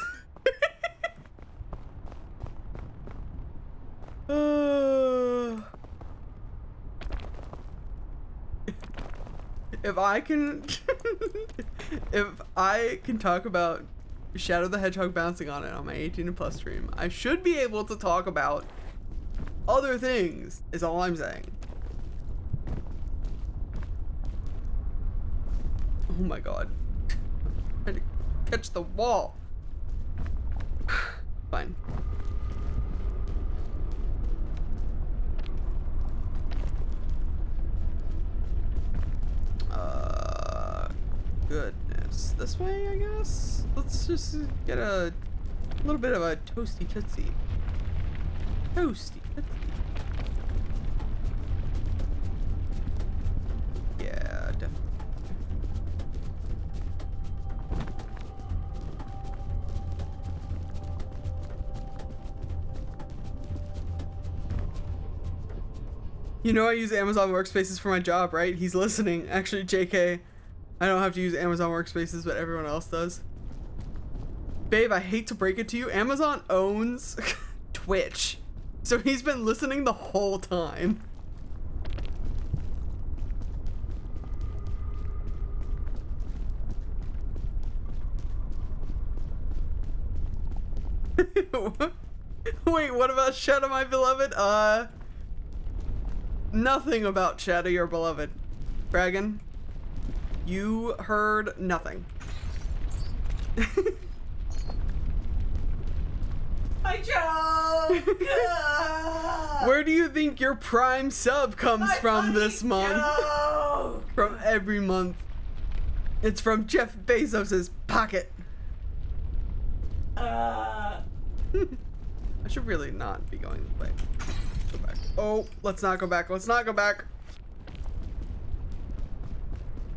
S1: If I can if I can talk about Shadow the Hedgehog bouncing on it on my 18 and plus stream, I should be able to talk about other things, is all I'm saying. Oh my god. I had to catch the wall. Fine. Goodness. This way, I guess? Let's just get a little bit of a toasty tootsie. Toasty tootsie. Yeah, definitely. You know I use Amazon Workspaces for my job, right? He's listening. Actually, JK, I don't have to use Amazon Workspaces, but everyone else does. Babe, I hate to break it to you. Amazon owns Twitch. So he's been listening the whole time. Wait, what about Shadow, my beloved? Nothing about Shadow, your beloved. Dragon, you heard nothing.
S2: I joke.
S1: Where do you think your Prime sub comes from this month?
S2: Joke.
S1: From every month. It's from Jeff Bezos's pocket. I should really not be going this way. Go back. Oh, let's not go back. Let's not go back.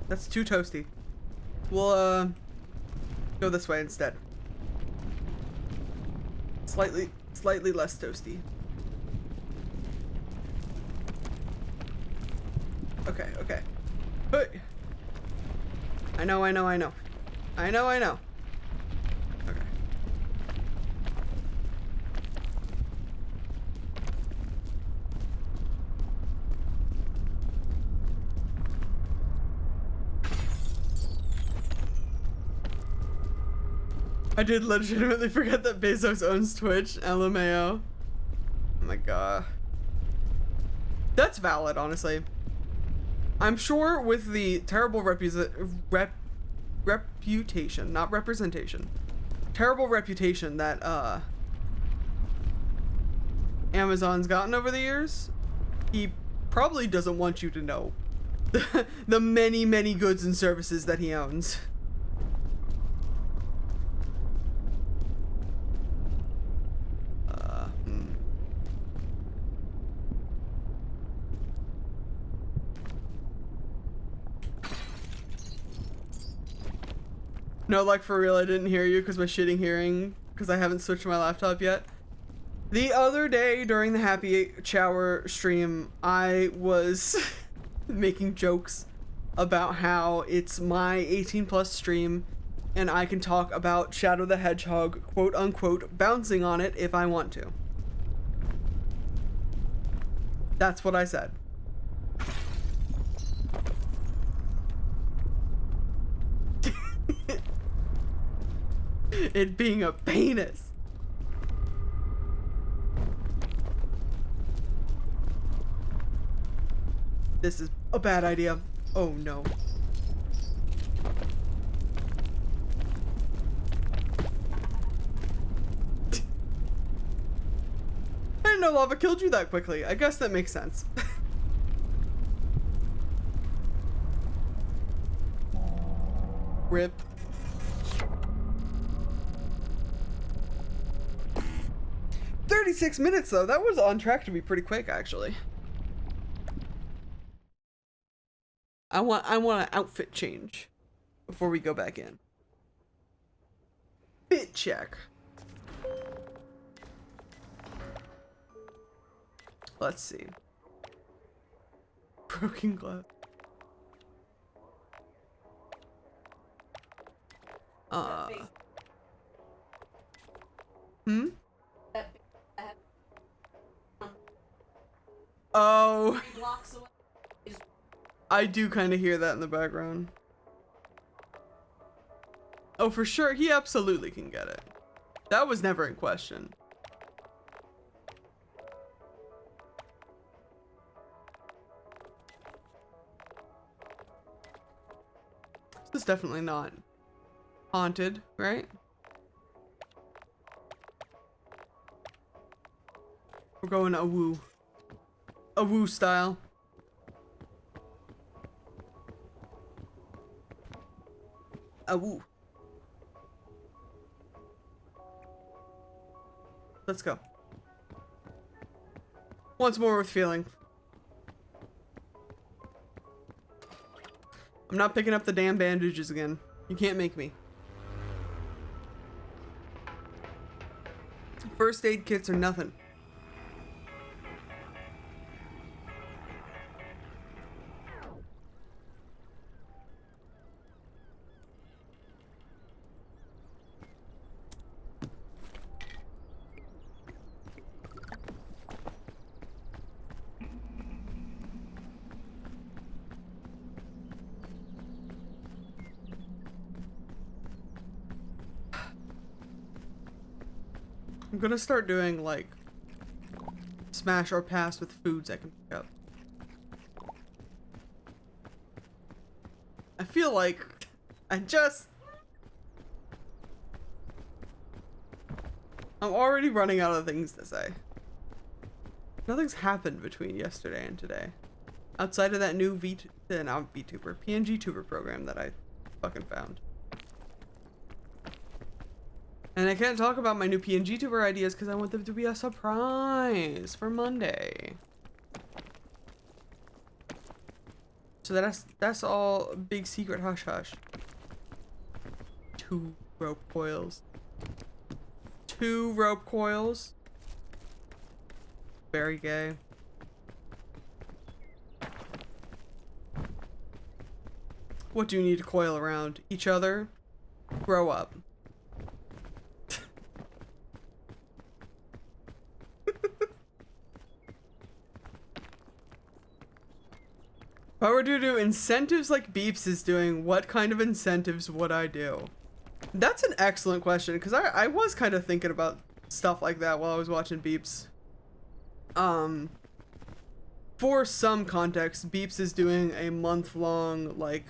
S1: That's too toasty. We'll go this way instead. Slightly less toasty. Okay, okay. Hey. I know. Okay. I did legitimately forget that Bezos owns Twitch. LMAO. Oh my god. That's valid, honestly. I'm sure with the terrible reputation, not representation. Terrible reputation that Amazon's gotten over the years, he probably doesn't want you to know the many goods and services that he owns. No, like for real, I didn't hear you because my shitting hearing, because I haven't switched my laptop yet. The other day during the Happy Shower stream, I was making jokes about how it's my 18 plus stream and I can talk about Shadow the Hedgehog, quote unquote, bouncing on it if I want to. That's what I said. It being a penis. This is a bad idea. Oh no. I didn't know lava killed you that quickly. I guess that makes sense. Rip. $36 though. That was on track to be pretty quick, actually. I want an outfit change before we go back in. Fit check. Let's see. Broken glass. Hmm? Oh.
S2: Blocks away.
S1: I do kind of hear that in the background. Oh, for sure. He absolutely can get it. That was never in question. This is definitely not haunted, right? We're going a woo style. A woo. Let's go. Once more with feeling. I'm not picking up the damn bandages again. You can't make me. First aid kits are nothing. I'm gonna start doing like smash or pass with foods I can pick up. I feel like I'm already running out of things to say. Nothing's happened between yesterday and today. Outside of that new VTuber, PNG tuber program that I fucking found. And I can't talk about my new PNG tuber ideas because I want them to be a surprise for Monday. So that's all big secret hush hush. 2 rope coils. 2 rope coils. Very gay. What do you need to coil around? Each other? Grow up. If I were to do incentives like Beeps is doing, what kind of incentives would I do? That's an excellent question, because I was kind of thinking about stuff like that while I was watching Beeps. For some context, Beeps is doing a month-long, like,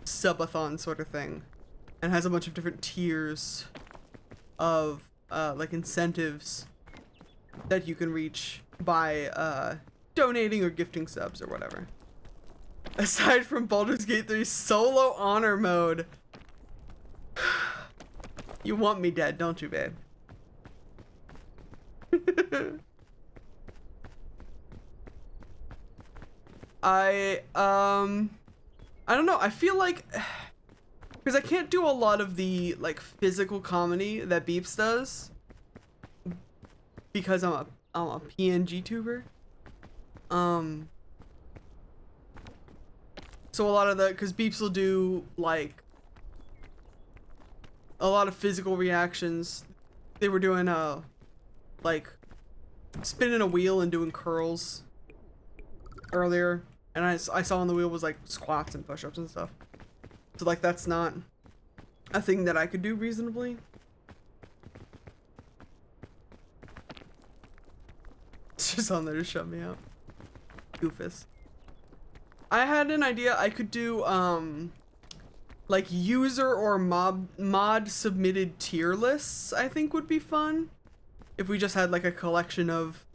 S1: subathon sort of thing. And has a bunch of different tiers of, like, incentives that you can reach by, donating or gifting subs or whatever. Aside from Baldur's Gate 3 solo honor mode. You want me dead, don't you, babe? I don't know. I feel like because I can't do a lot of the like physical comedy that Beeps does because I'm a PNG tuber. So a lot of the, because Beeps will do like a lot of physical reactions. They were doing like spinning a wheel and doing curls earlier, and I saw on the wheel was like squats and push-ups and stuff. So like that's not a thing that I could do reasonably. It's just on there to shut me out. Goofus. I had an idea I could do like user or mod submitted tier lists. I think would be fun if we just had like a collection of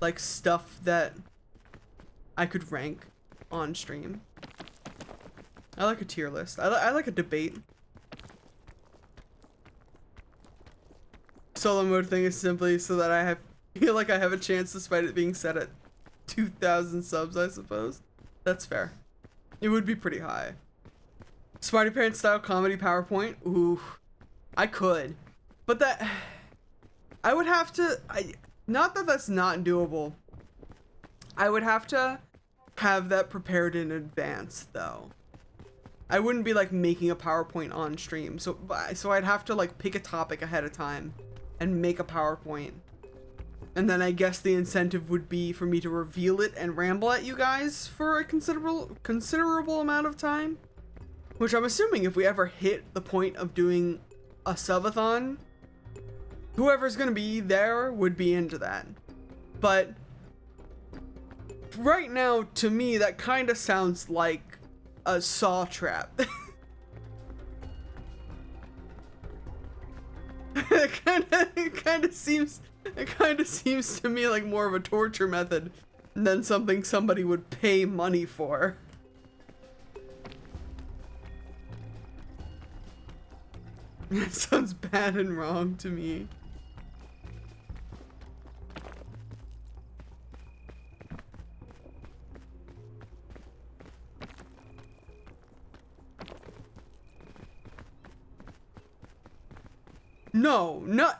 S1: like stuff that I could rank on stream. I like a tier list. I like a debate. Solo mode thing is simply so that I feel like I have a chance despite it being set at 2,000 subs, I suppose. That's fair. It would be pretty high. Smarty Parent style comedy PowerPoint. Ooh, I could, but that I would have to. Not that that's not doable. I would have to have that prepared in advance, though. I wouldn't be like making a PowerPoint on stream, so I'd have to like pick a topic ahead of time and make a PowerPoint. And then I guess the incentive would be for me to reveal it and ramble at you guys for a considerable amount of time. Which I'm assuming if we ever hit the point of doing a subathon, whoever's gonna be there would be into that. But right now, to me, that kind of sounds like a saw trap. It kind of seems to me like more of a torture method than something somebody would pay money for. That sounds bad and wrong to me.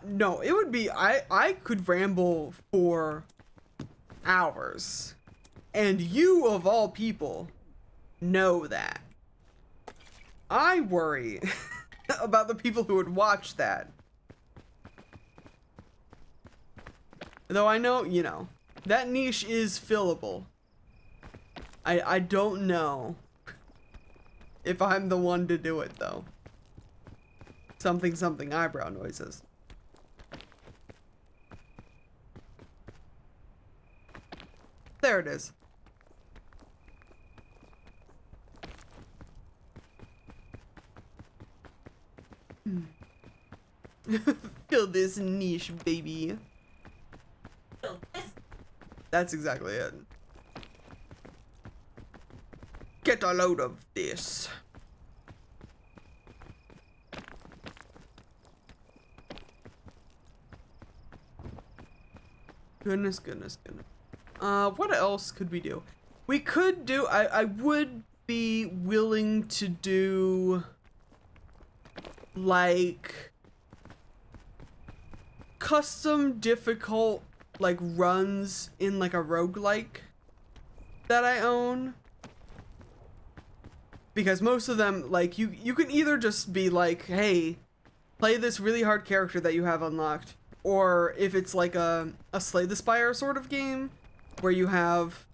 S1: No, it would be, I could ramble for hours. And you, of all people, know that. I worry about the people who would watch that. Though I know, you know, that niche is fillable. I don't know if I'm the one to do it, though. Something eyebrow noises. There it is. Fill this niche, baby.
S2: Fill this.
S1: That's exactly it. Get a load of this. Goodness. What else could we do? We could do, I would be willing to do like custom difficult like runs in like a roguelike that I own. Because most of them, like, you can either just be like, hey, play this really hard character that you have unlocked. Or if it's like a Slay the Spire sort of game where you have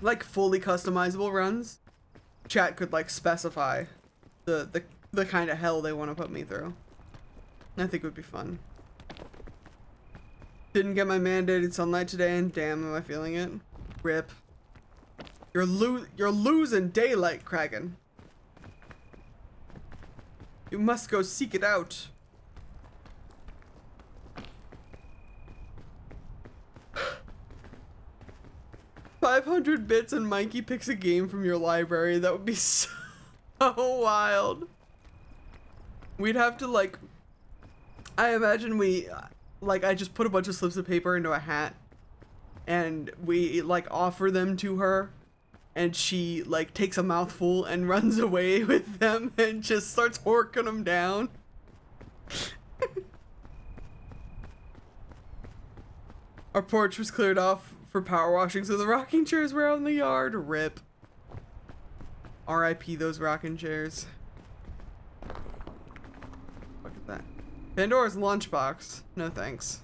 S1: like fully customizable runs, chat could like specify the kind of hell they want to put me through. I think it would be fun. Didn't get my mandated sunlight today, and damn, am I feeling it. Rip. You're losing daylight, Kraken. You must go seek it out. $500 bits and Mikey picks a game from your library. That would be so wild. We'd have to like, I imagine I just put a bunch of slips of paper into a hat and we like offer them to her and she like takes a mouthful and runs away with them and just starts horking them down. Our porch was cleared off for power washing, so the rocking chairs were out in the yard. Rip. R.I.P. those rocking chairs.
S3: Pandora's lunchbox. No thanks.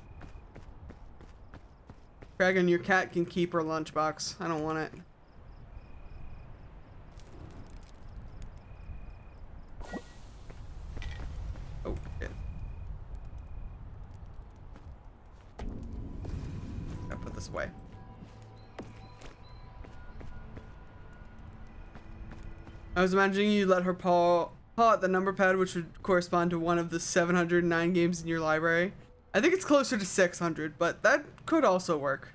S3: Dragon, your cat can keep her lunchbox. I don't want it. Oh, shit. Gotta put this away. I was imagining you let her paw at the number pad, which would correspond to one of the 709 games in your library. I think it's closer to 600, but that could also work.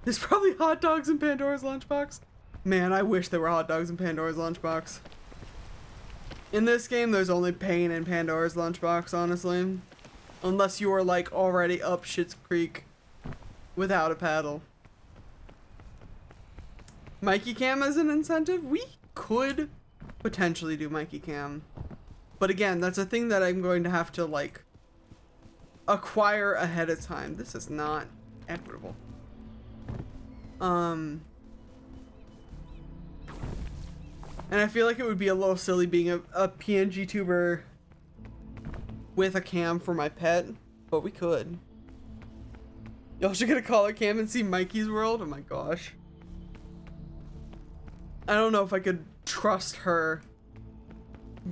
S3: There's probably hot dogs in Pandora's lunchbox. Man, I wish there were hot dogs in Pandora's lunchbox. In this game, there's only pain in Pandora's lunchbox, honestly. Unless you are, like, already up Schitt's Creek without a paddle. Mikey Cam as an incentive? We could potentially do Mikey Cam. But again, that's a thing that I'm going to have to, like, acquire ahead of time. This is not equitable. And I feel like it would be a little silly being a PNG tuber with a cam for my pet, but we could. Y'all should get a collar cam and see Mikey's world. Oh my gosh. I don't know if I could trust her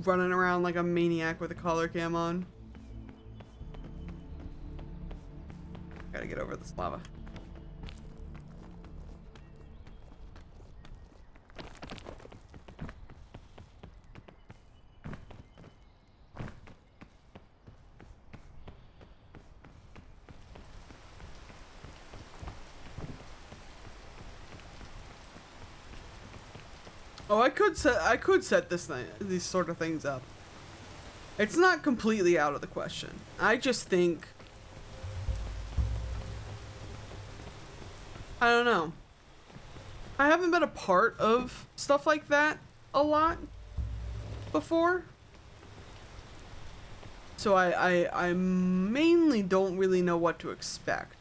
S3: running around like a maniac with a collar cam on. Gotta get over this lava. Oh, I could set these sort of things up. It's not completely out of the question. I just think, I don't know. I haven't been a part of stuff like that a lot before. So I mainly don't really know what to expect.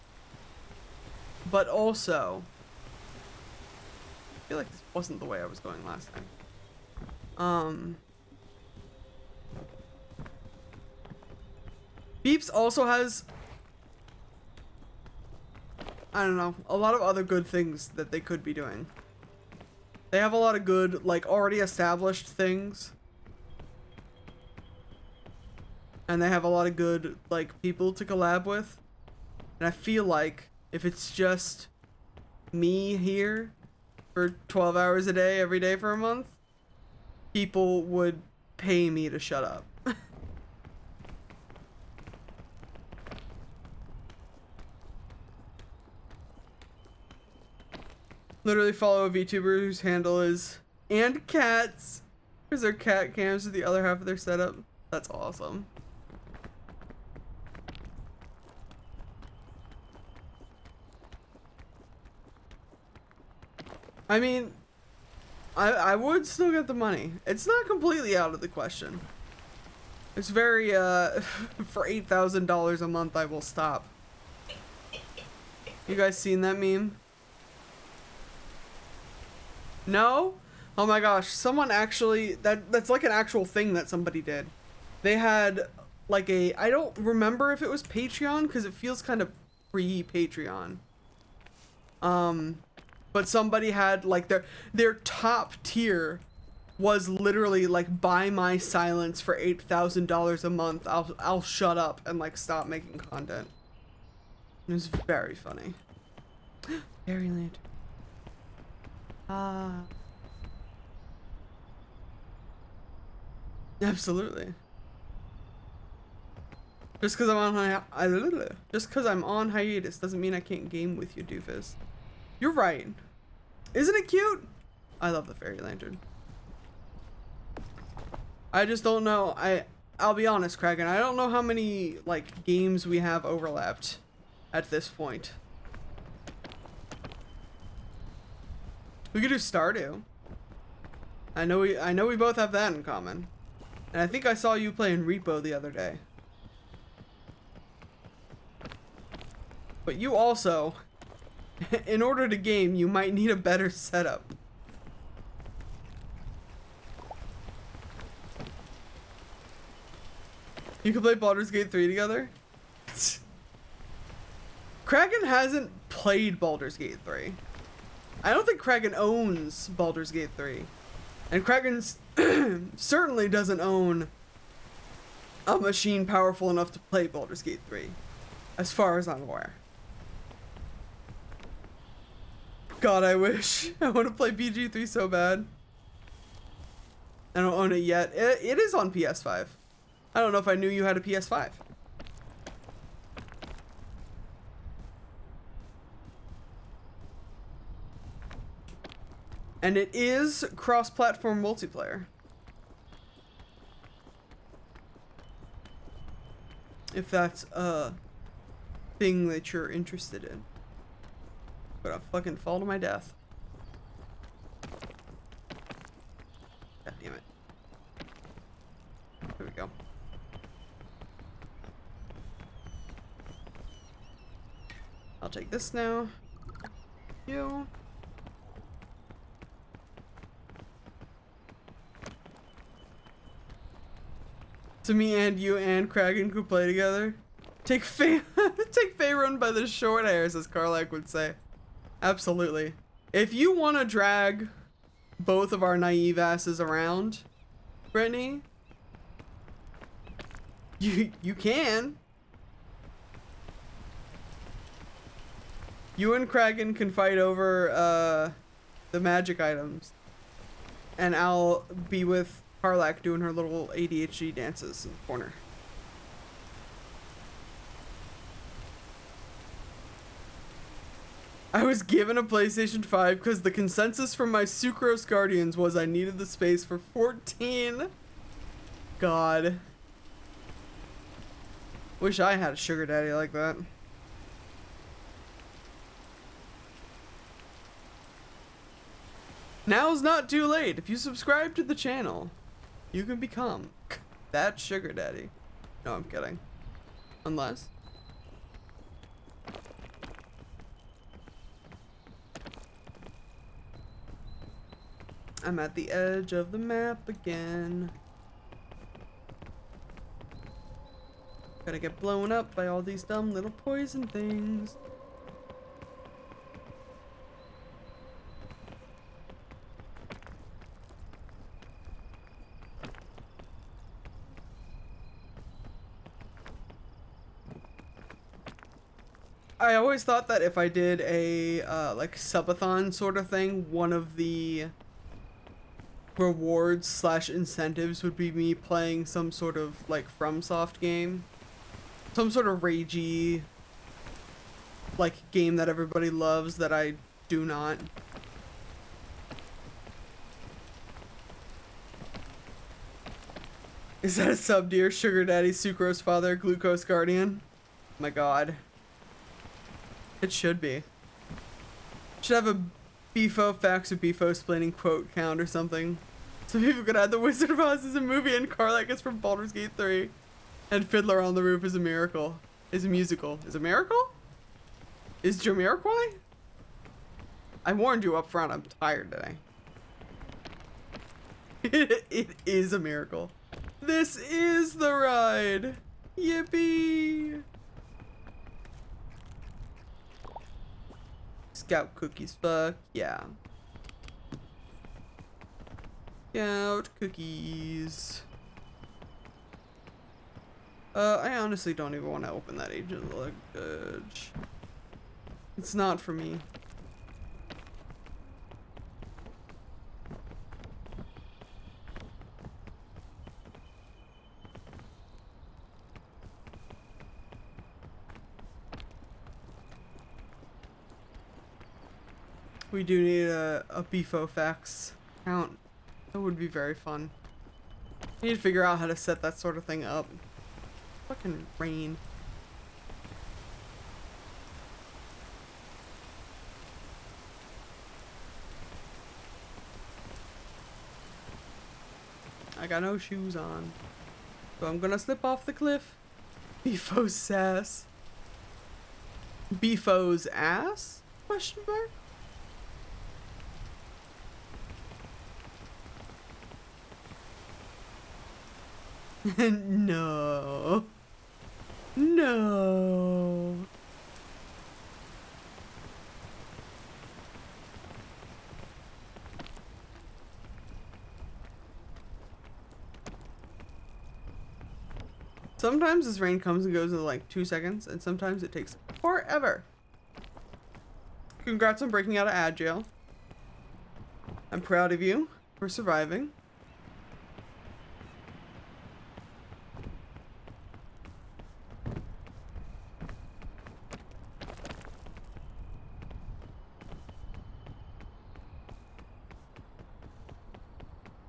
S3: But also, I feel like this wasn't the way I was going last time. Beeps also has, I don't know, a lot of other good things that they could be doing. They have a lot of good, like, already established things. And they have a lot of good, like, people to collab with. And I feel like if it's just me here for 12 hours a day, every day for a month, people would pay me to shut up. Literally follow a VTuber whose handle is "and cats" because their cat cams are the other half of their setup. That's awesome. I mean, I would still get the money. It's not completely out of the question. It's very, for $8,000 a month, I will stop. You guys seen that meme? No? Oh my gosh, someone actually, that's like an actual thing that somebody did. They had, like I don't remember if it was Patreon, because it feels kind of pre-Patreon. But somebody had, like, their top tier was literally, like, buy my silence for $8,000 a month. I'll shut up and, like, stop making content. It was very funny. Fairyland. Absolutely. Just because I'm on hiatus doesn't mean I can't game with you, doofus. You're right. Isn't it cute? I love the fairy lantern. I just don't know. I'll be honest, Kraken. I don't know how many, like, games we have overlapped at this point. We could do Stardew. I know we both have that in common. And I think I saw you playing Repo the other day. But you also, in order to game, you might need a better setup.
S1: You can play Baldur's Gate 3 together? Kraken hasn't played Baldur's Gate 3. I don't think Kraken owns Baldur's Gate 3. And Kraken certainly doesn't own a machine powerful enough to play Baldur's Gate 3. As far as I'm aware. God, I wish. I want to play BG3 so bad. I don't own it yet. It is on PS5. I don't know if I knew you had a PS5. And it is cross-platform multiplayer. If that's a thing that you're interested in. But I'll fucking fall to my death. God damn it. There we go. I'll take this now. You. So me and you and Kraken could play together. Take Faerun by the short hairs, as Karlak would say. Absolutely. If you want to drag both of our naive asses around, Brittany, you can. You and Kraken can fight over the magic items, and I'll be with Karlak doing her little ADHD dances in the corner. I was given a PlayStation 5 because the consensus from my Sucrose Guardians was I needed the space for 14. God. Wish I had a sugar daddy like that. Now's not too late. If you subscribe to the channel, you can become that sugar daddy. No, I'm kidding. Unless... I'm at the edge of the map again. Gotta get blown up by all these dumb little poison things. I always thought that if I did a like subathon sort of thing, one of the rewards slash incentives would be me playing some sort of like FromSoft game, some sort of ragey like game that everybody loves that I do not. Is that a sub, dear sugar daddy, sucrose father, glucose guardian? My God, it should be. Should have a Beefo facts or Beefo explaining quote count or something. So people could add The Wizard of Oz is a movie and Karlak is from Baldur's Gate 3. And Fiddler on the Roof is a miracle. Is a musical. Is a miracle? Is Jamiroquai? I warned you up front, I'm tired today. It is a miracle. This is the ride. Yippee. Scout cookies, fuck yeah. Scout cookies. I honestly don't even want to open that agent luggage. It's not for me. We do need a Beefo facts count. That would be very fun. I need to figure out how to set that sort of thing up. Fucking rain. I got no shoes on. So I'm gonna slip off the cliff. Beefo's sass. Beefo's ass? Question mark?
S3: No. No. Sometimes this rain comes and goes in like 2 seconds, and sometimes it takes forever. Congrats on breaking out of ad jail. I'm proud of you for surviving.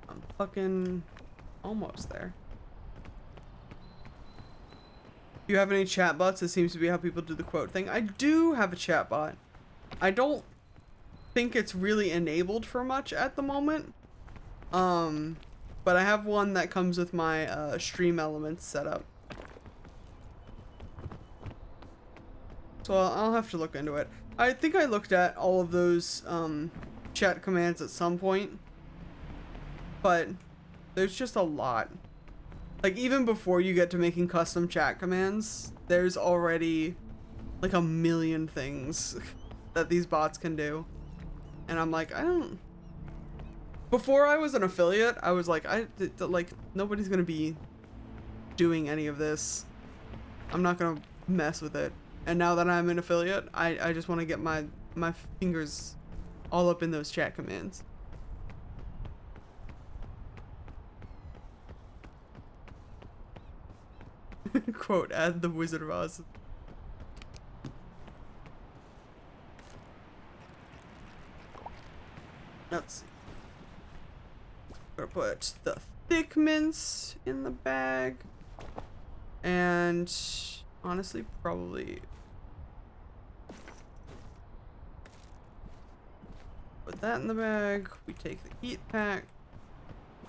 S3: I'm fucking almost there. Do you have any chatbots? That seems to be how people do the quote thing. I do have a chatbot. I don't think it's really enabled for much at the moment. But I have one that comes with my stream elements set up. So I'll have to look into it. I think I looked at all of those chat commands at some point. But there's just a lot. Like, even before you get to making custom chat commands, there's already like a million things that these bots can do. And I'm like, I don't... Before I was an affiliate, I was like, like, nobody's gonna be doing any of this. I'm not gonna mess with it. And now that I'm an affiliate, I just want to get my fingers all up in those chat commands. Quote, add the Wizard of Oz. Let's see. Gonna put the thick mints in the bag. And honestly, probably put that in the bag. We take the heat pack.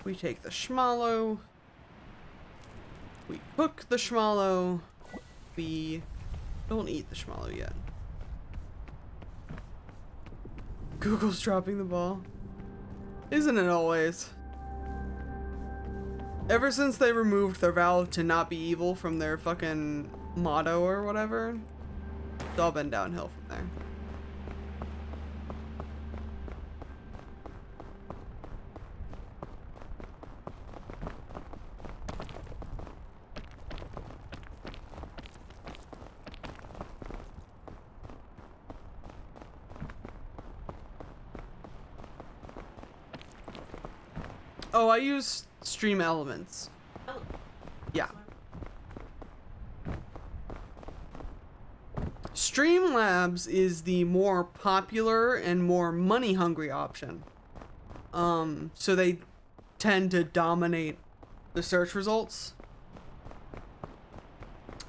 S3: We take the schmallow. We cook the schmallow. We don't eat the schmallow yet. Google's dropping the ball. Isn't it always? Ever since they removed their vow to not be evil from their fucking motto or whatever, it's all been downhill from there. Oh, I use Stream Elements.
S2: Oh,
S3: Yeah. Streamlabs is the more popular and more money-hungry option. So they tend to dominate the search results.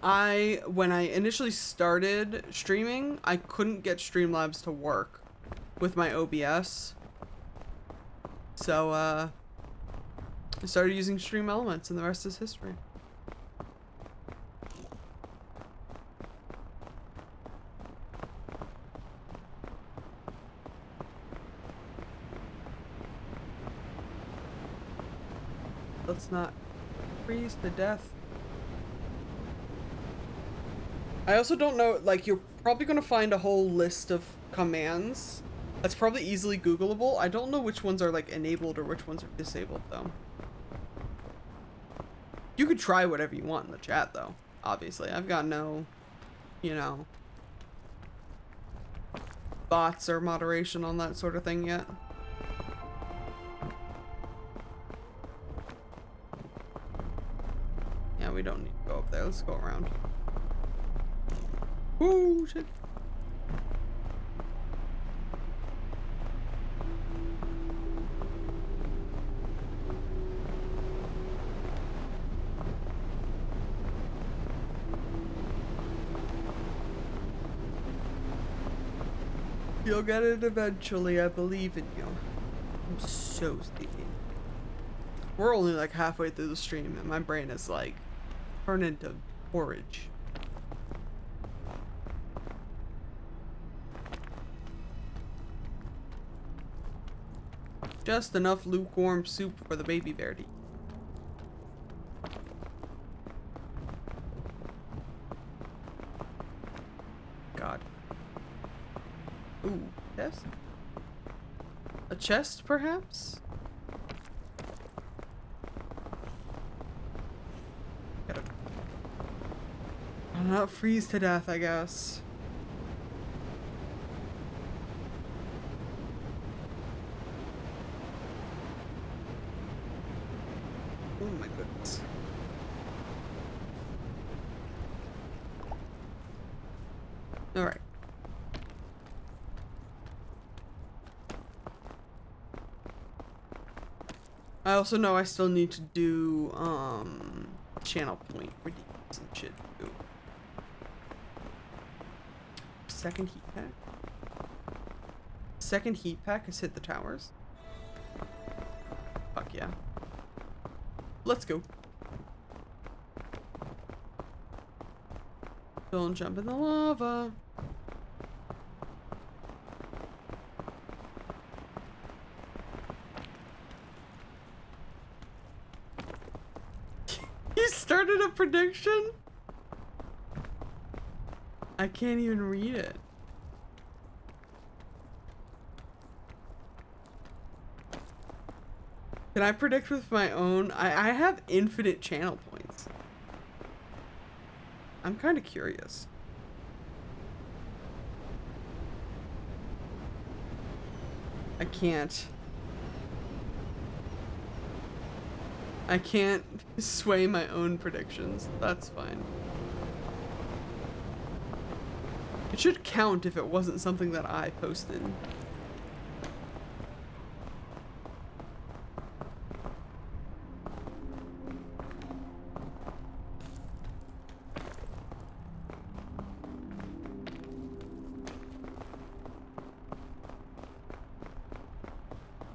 S3: When I initially started streaming, I couldn't get Streamlabs to work with my OBS. So, I started using Stream Elements, and the rest is history. Let's not freeze to death. I also don't know, like, you're probably gonna find a whole list of commands that's probably easily Googleable. I don't know which ones are, like, enabled or which ones are disabled, though. You could try whatever you want in the chat, though. Obviously, I've got no, you know, bots or moderation on that sort of thing yet. Yeah, we don't need to go up there. Let's go around. Ooh, shit. You'll get it eventually. I believe in you. I'm so sleepy. We're only like halfway through the stream and my brain is like turned into porridge. Just enough lukewarm soup for the baby bear to eat.
S1: Chest? A chest, perhaps? Gotta... I'll not freeze to death, I guess. Oh my goodness. Alright. I also know I still need to do, channel point redeems and shit too. Second heat pack? Second heat pack has hit the towers? Fuck yeah. Let's go. Don't jump in the lava. You started a prediction? I can't even read it. Can I predict with my own? I have infinite channel points. I'm kind of curious. I can't sway my own predictions. That's fine. It should count if it wasn't something that I posted.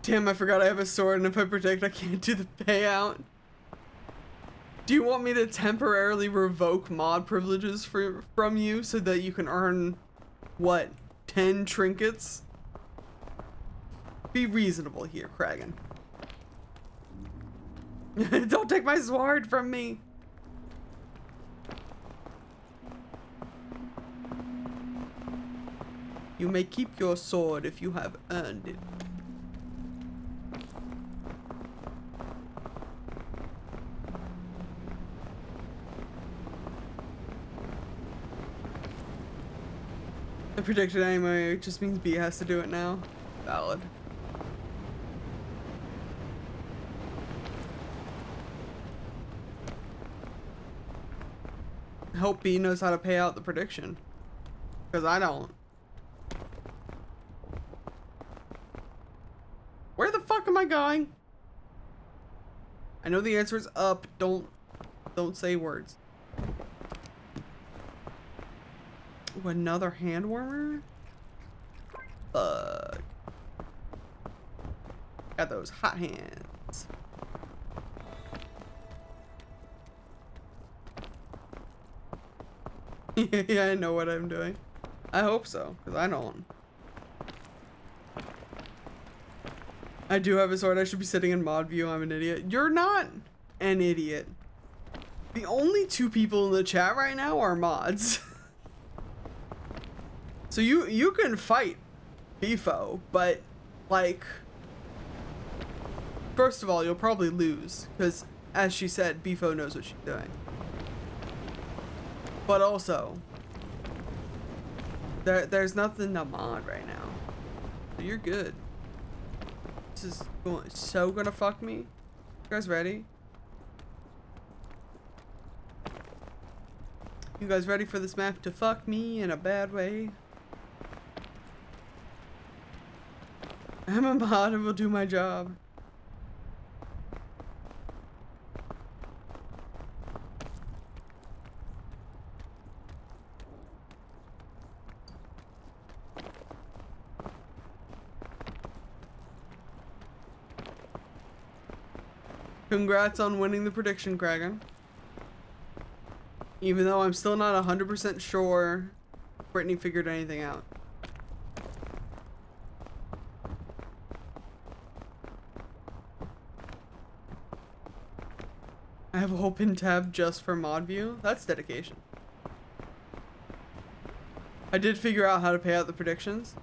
S1: Damn, I forgot I have a sword, and if I predict, I can't do the payout. Do you want me to temporarily revoke mod privileges from you so that you can earn, what, 10 trinkets? Be reasonable here, Kragan. Don't take my sword from me! You may keep your sword if you have earned it. I predicted anyway, it just means B has to do it now. Valid. I hope B knows how to pay out the prediction. Because I don't. Where the fuck am I going? I know the answer is up. Don't say words. Ooh, another hand warmer? Fuck. Got those hot hands. Yeah, I know what I'm doing. I hope so, because I don't. I do have a sword. I should be sitting in mod view. I'm an idiot. You're not an idiot. The only two people in the chat right now are mods. So you can fight Bifo, but like, first of all, you'll probably lose because, as she said, Bifo knows what she's doing. But also, there's nothing to mod right now. So you're good. This is so gonna fuck me. You guys ready? You guys ready for this map to fuck me in a bad way? I'm a mod and will do my job. Congrats on winning the prediction, Kragan. Even though I'm still not 100% sure Brittany figured anything out. I have a whole pin tab just for mod view. That's dedication. I did figure out how to pay out the predictions.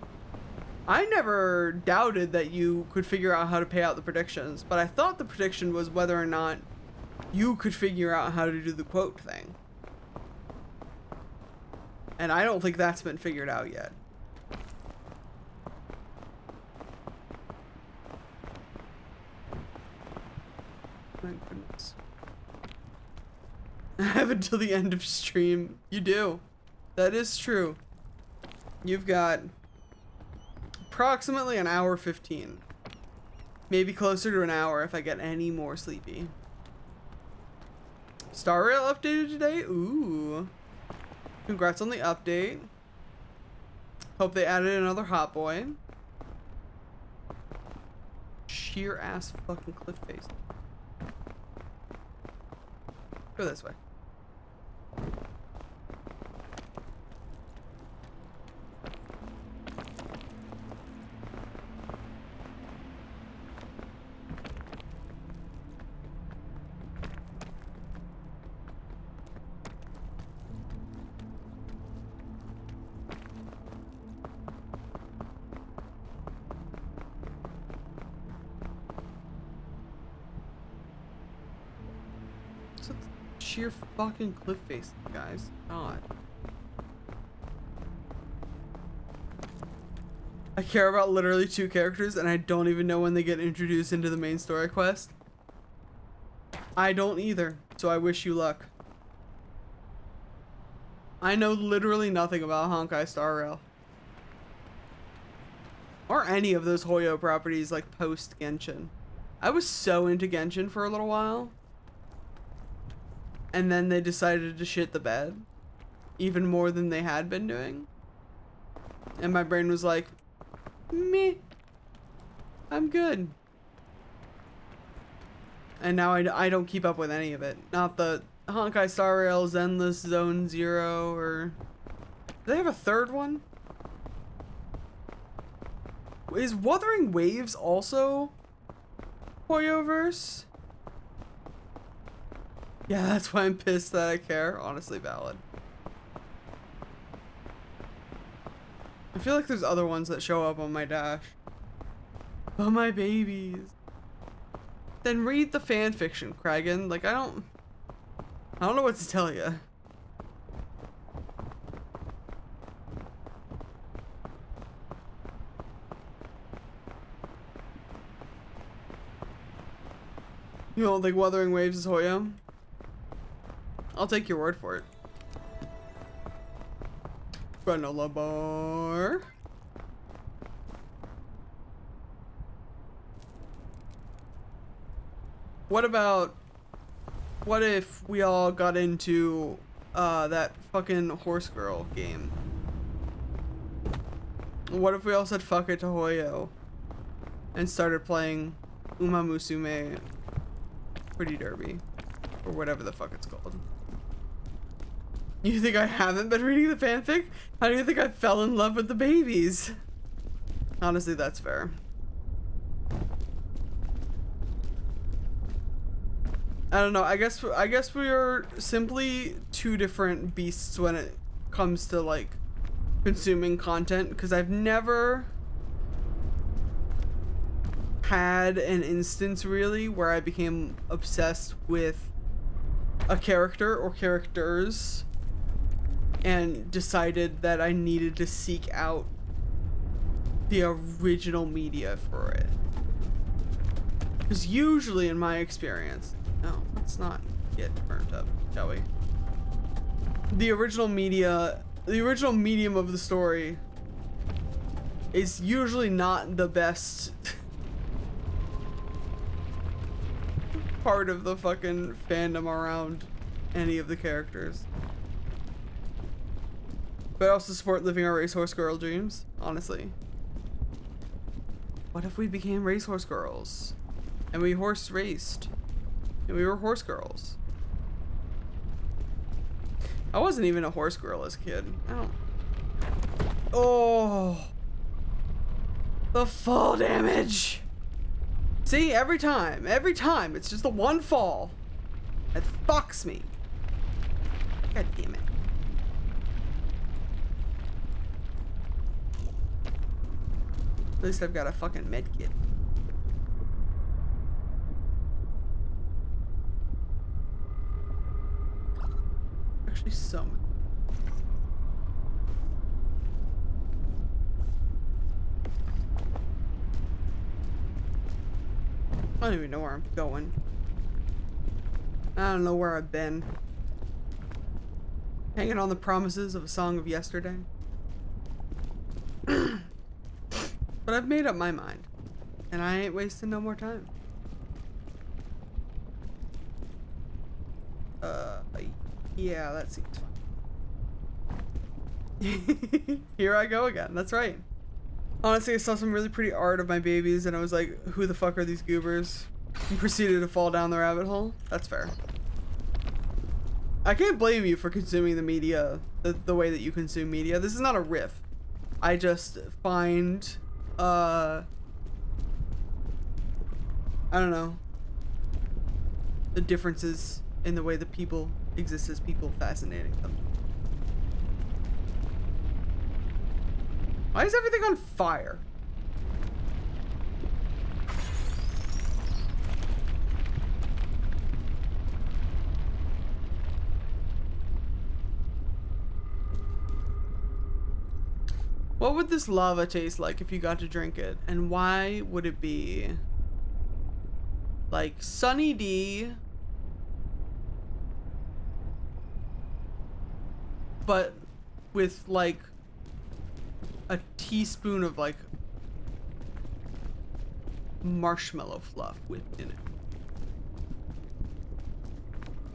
S3: I never doubted that you could figure out how to pay out the predictions, but I thought the prediction was whether or not you could figure out how to do the quote thing. And I don't think that's been figured out yet. My goodness. I have until the end of stream. You do. That is true. You've got approximately an hour 15. Maybe closer to an hour if I get any more sleepy. Star Rail updated today? Ooh. Congrats on the update. Hope they added another hot boy. Sheer ass fucking cliff face. Go this way. Sheer fucking cliff face, guys. God. I care about literally 2 characters and I don't even know when they get introduced into the main story quest. I don't either, so I wish you luck. I know literally nothing about Honkai Star Rail. Or any of those Hoyo properties like post Genshin. I was so into Genshin for a little while. And then they decided to shit the bed. Even more than they had been doing. And my brain was like, meh. I'm good. And now I don't keep up with any of it. Not the Honkai Star Rail, Zenless Zone Zero, or... Do they have a third one? Is Wuthering Waves also Hoyoverse? Yeah, that's why I'm pissed that I care. Honestly valid. I feel like there's other ones that show up on my dash. Oh, my babies. Then read the fan fiction, Kragan. Like, I don't know what to tell you. You don't think Wuthering Waves is Hoyo? I'll take your word for it. Granola bar. What if we all got into that fucking horse girl game? What if we all said fuck it to Hoyo and started playing Uma Musume Pretty Derby or whatever the fuck it's called? You think I haven't been reading the fanfic? How do you think I fell in love with the babies? Honestly, that's fair. I don't know. I guess we are simply 2 different beasts when it comes to like consuming content, because I've never had an instance really where I became obsessed with a character or characters and decided that I needed to seek out the original media for it. Because usually in my experience, no, let's not get burnt up, shall we? The original media, the original medium of the story is usually not the best part of the fucking fandom around any of the characters. But I also support living our racehorse girl dreams, honestly. What if we became racehorse girls? And we horse raced? And we were horse girls? I wasn't even a horse girl as a kid. I don't... Oh! The fall damage! See, every time, it's just the one fall that fucks me. God damn it. At least I've got a fucking med kit. Actually, so many. I don't even know where I'm going. I don't know where I've been. Hanging on the promises of a song of yesterday. But I've made up my mind. And I ain't wasting no more time. Yeah, that seems fun. Here I go again. That's right. Honestly, I saw some really pretty art of my babies and I was like, who the fuck are these goobers? And proceeded to fall down the rabbit hole. That's fair. I can't blame you for consuming the media the way that you consume media. This is not a riff. I just find, I don't know, the differences in the way that people exist as people fascinating them. Why is everything on fire? What would this lava taste like if you got to drink it? And why would it be like Sunny D, but with like a teaspoon of like marshmallow fluff whipped in it?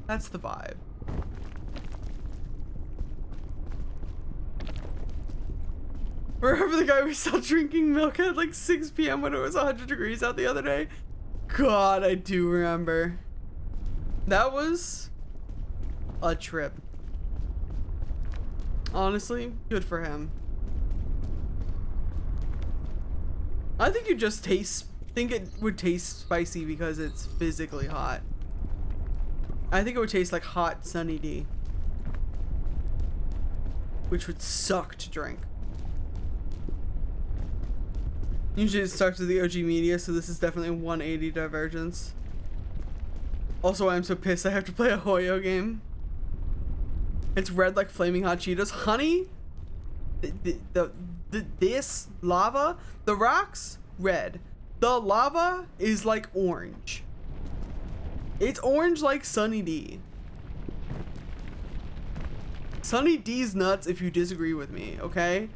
S3: That's the vibe. Remember the guy we saw drinking milk at like 6 p.m. when it was 100 degrees out the other day? God, I do remember. That was a trip. Honestly, good for him. I think it just think it would taste spicy because it's physically hot. I think it would taste like hot Sunny D, which would suck to drink. Usually it starts with the OG media, so this is definitely a 180 divergence. Also, I'm so pissed I have to play a Hoyo game. It's red like flaming hot Cheetos. Honey, this lava, the rocks, red. The lava is like orange. It's orange like Sunny D. Sunny D's nuts if you disagree with me, okay?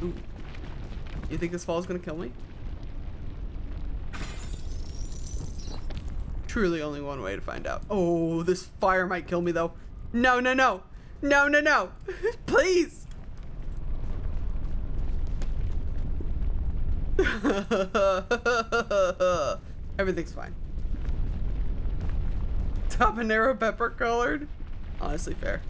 S3: Ooh. You think this fall is gonna kill me? Truly only one way to find out. Oh, this fire might kill me though. No, no, no. No, no, no. Please. Everything's fine. Habanero pepper colored. Honestly, fair.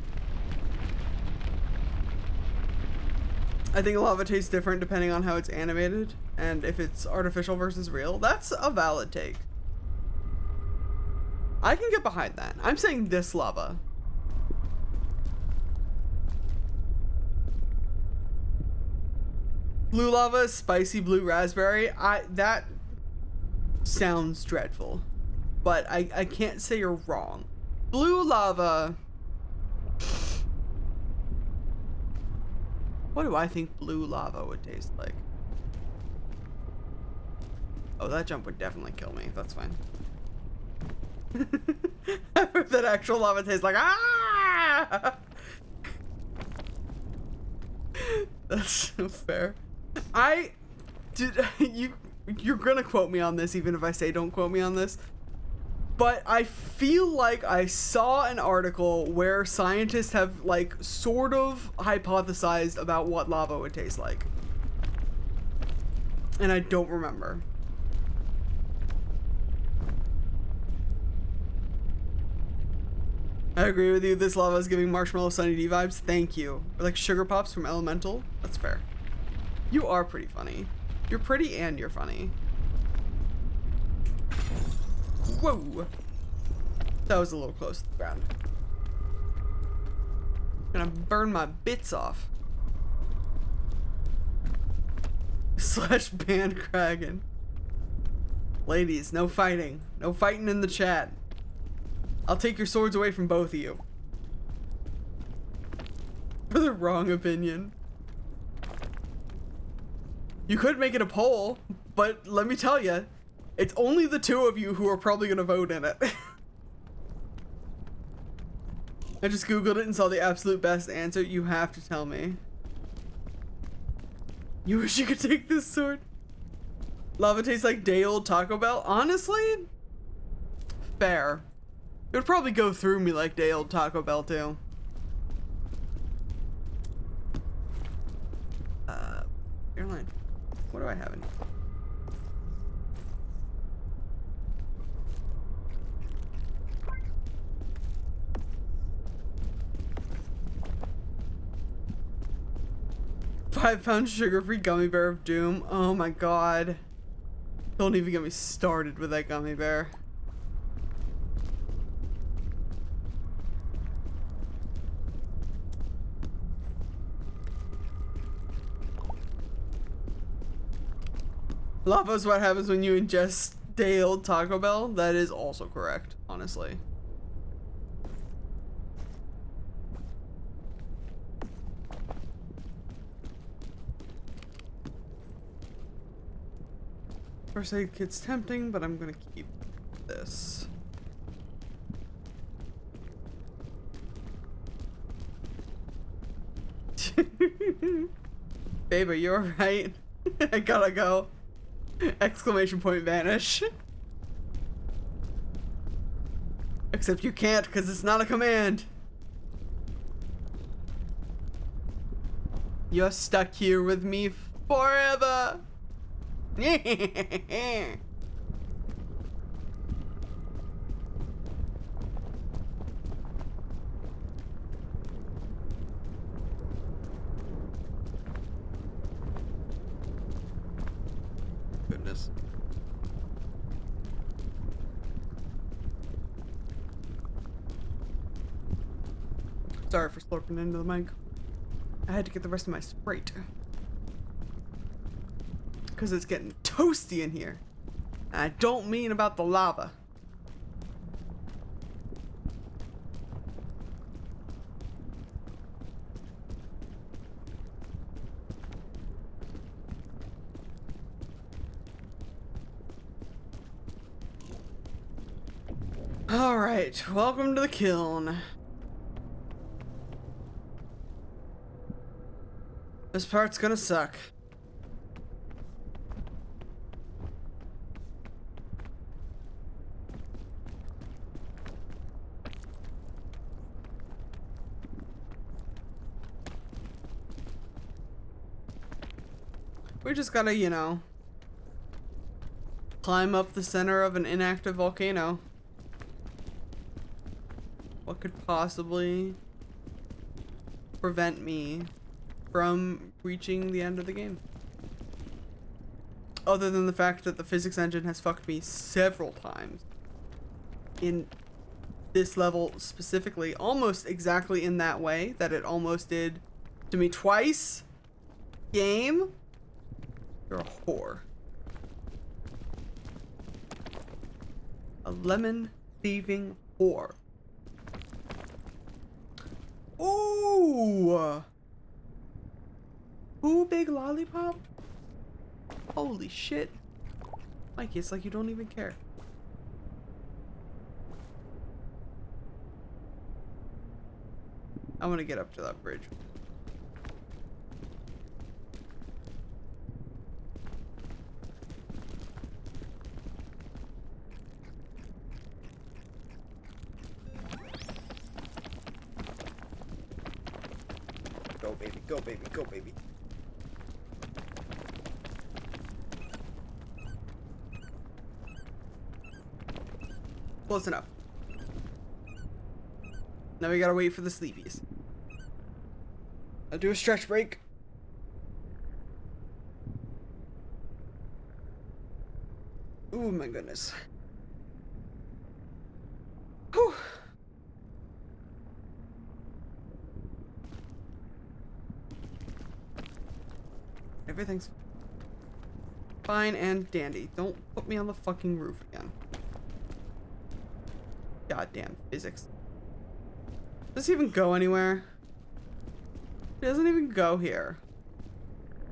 S3: I think lava tastes different depending on how it's animated and if it's artificial versus real. That's a valid take. I can get behind that. I'm saying this lava. Blue lava is spicy blue raspberry. That sounds dreadful, but I can't say you're wrong. Blue lava. What do I think blue lava would taste like? Oh, that jump would definitely kill me. That's fine. That actual lava tastes like ah. That's so fair. You're gonna quote me on this even if I say don't quote me on this, but I feel like I saw an article where scientists have like sort of hypothesized about what lava would taste like, and I don't remember. I agree with you. This lava is giving Marshmallow Sunny D vibes. Thank you. Or like Sugar Pops from Elemental. That's fair. You are pretty funny. You're pretty and you're funny. Whoa. That was a little close to the ground. Gonna burn my bits off. slash ban Kragan. Ladies, no fighting. No fighting in the chat. I'll take your swords away from both of you. For the wrong opinion. You could make it a poll, but let me tell you, it's only the two of you who are probably gonna vote in it. I just googled it and saw the absolute best answer. You have to tell me. You wish you could take this sword? Lava tastes like day old Taco Bell? Honestly? Fair. It would probably go through me like day old Taco Bell too. Airline. What do I have in here? £5 sugar-free gummy bear of doom. Oh my god. Don't even get me started with that gummy bear. Lava is what happens when you ingest day old Taco Bell. That is also correct, honestly. First aid kit's tempting, but I'm gonna keep this. Babe, are you alright? I gotta go. Exclamation point vanish. Except you can't because it's not a command. You're stuck here with me forever. Goodness. Sorry for slurping into the mic. I had to get the rest of my Sprite. Because it's getting toasty in here. And I don't mean about the lava. Alright, welcome to the kiln. This part's gonna suck. We just gotta, you know, climb up the center of an inactive volcano. What could possibly prevent me from reaching the end of the game? Other than the fact that the physics engine has fucked me several times. In this level specifically, almost exactly in that way that it almost did to me twice. Game? You're a whore. A lemon thieving whore. Ooh! Ooh, big lollipop? Holy shit. Mikey, it's like you don't even care. I want to get up to that bridge. Go baby, go baby, go baby. Close enough. Now we gotta wait for the sleepies. I'll do a stretch break. Oh my goodness. Whew. Everything's... Fine and dandy. Don't put me on the fucking roof again. Goddamn physics. Does this even go anywhere? It doesn't even go here.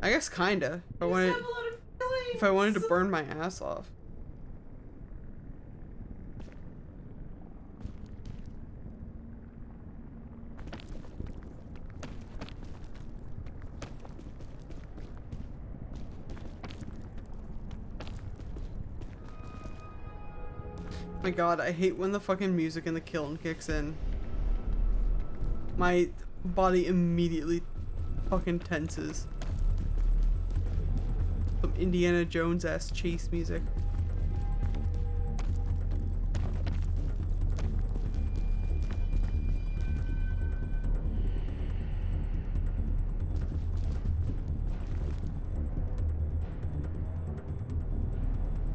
S3: I guess kinda. If I wanted to burn my ass off. My god, I hate when the fucking music in the kiln kicks in. My body immediately fucking tenses. Some Indiana Jones-ass chase music.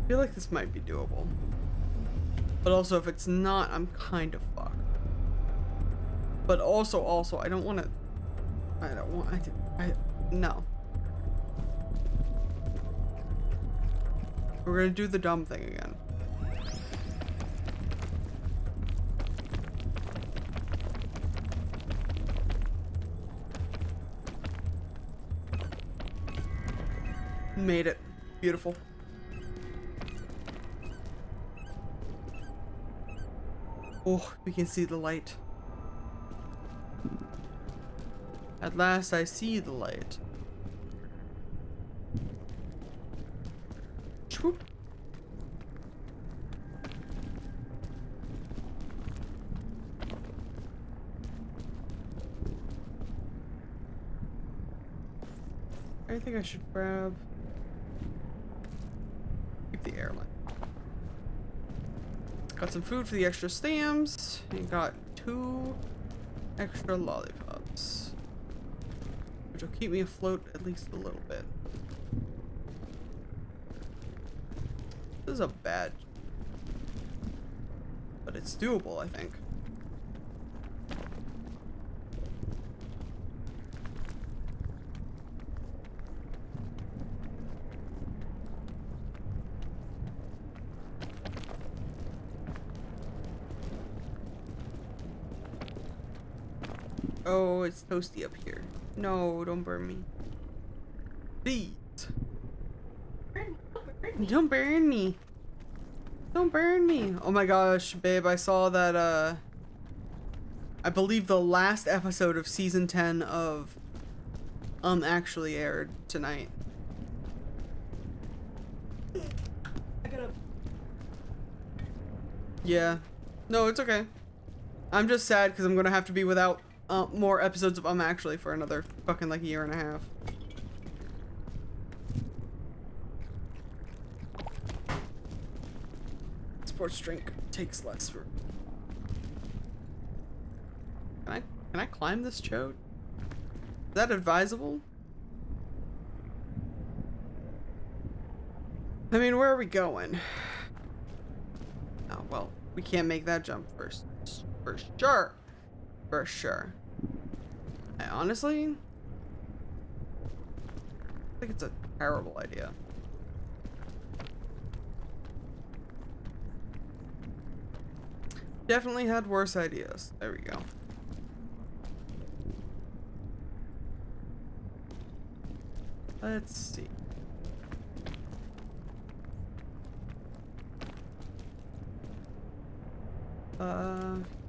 S3: I feel like this might be doable. But also, if it's not, I'm kind of fucked. But also, I don't want to. No. We're gonna do the dumb thing again. Made it. Beautiful. Oh, we can see the light. At last I see the light. Swoop. I think I should grab. Keep the airline. Got some food for the extra stamps. And got 2 extra lollipops. Which will keep me afloat at least a little bit. This is a bad. But it's doable, I think. Oh, it's toasty up here. No, don't burn me. Please. Don't burn me. Don't burn me. Oh my gosh, babe, I saw that, I believe the last episode of season 10 of actually aired tonight.
S2: I gotta.
S3: Yeah. No, it's okay. I'm just sad because I'm gonna have to be without more episodes of actually for another fucking like year and a half. Sports drink takes less for. Can I climb this chode? Is that advisable? I mean, where are we going? Oh well, we can't make that jump first. For sure. For sure. I honestly think it's a terrible idea. Definitely had worse ideas. There we go. Let's see.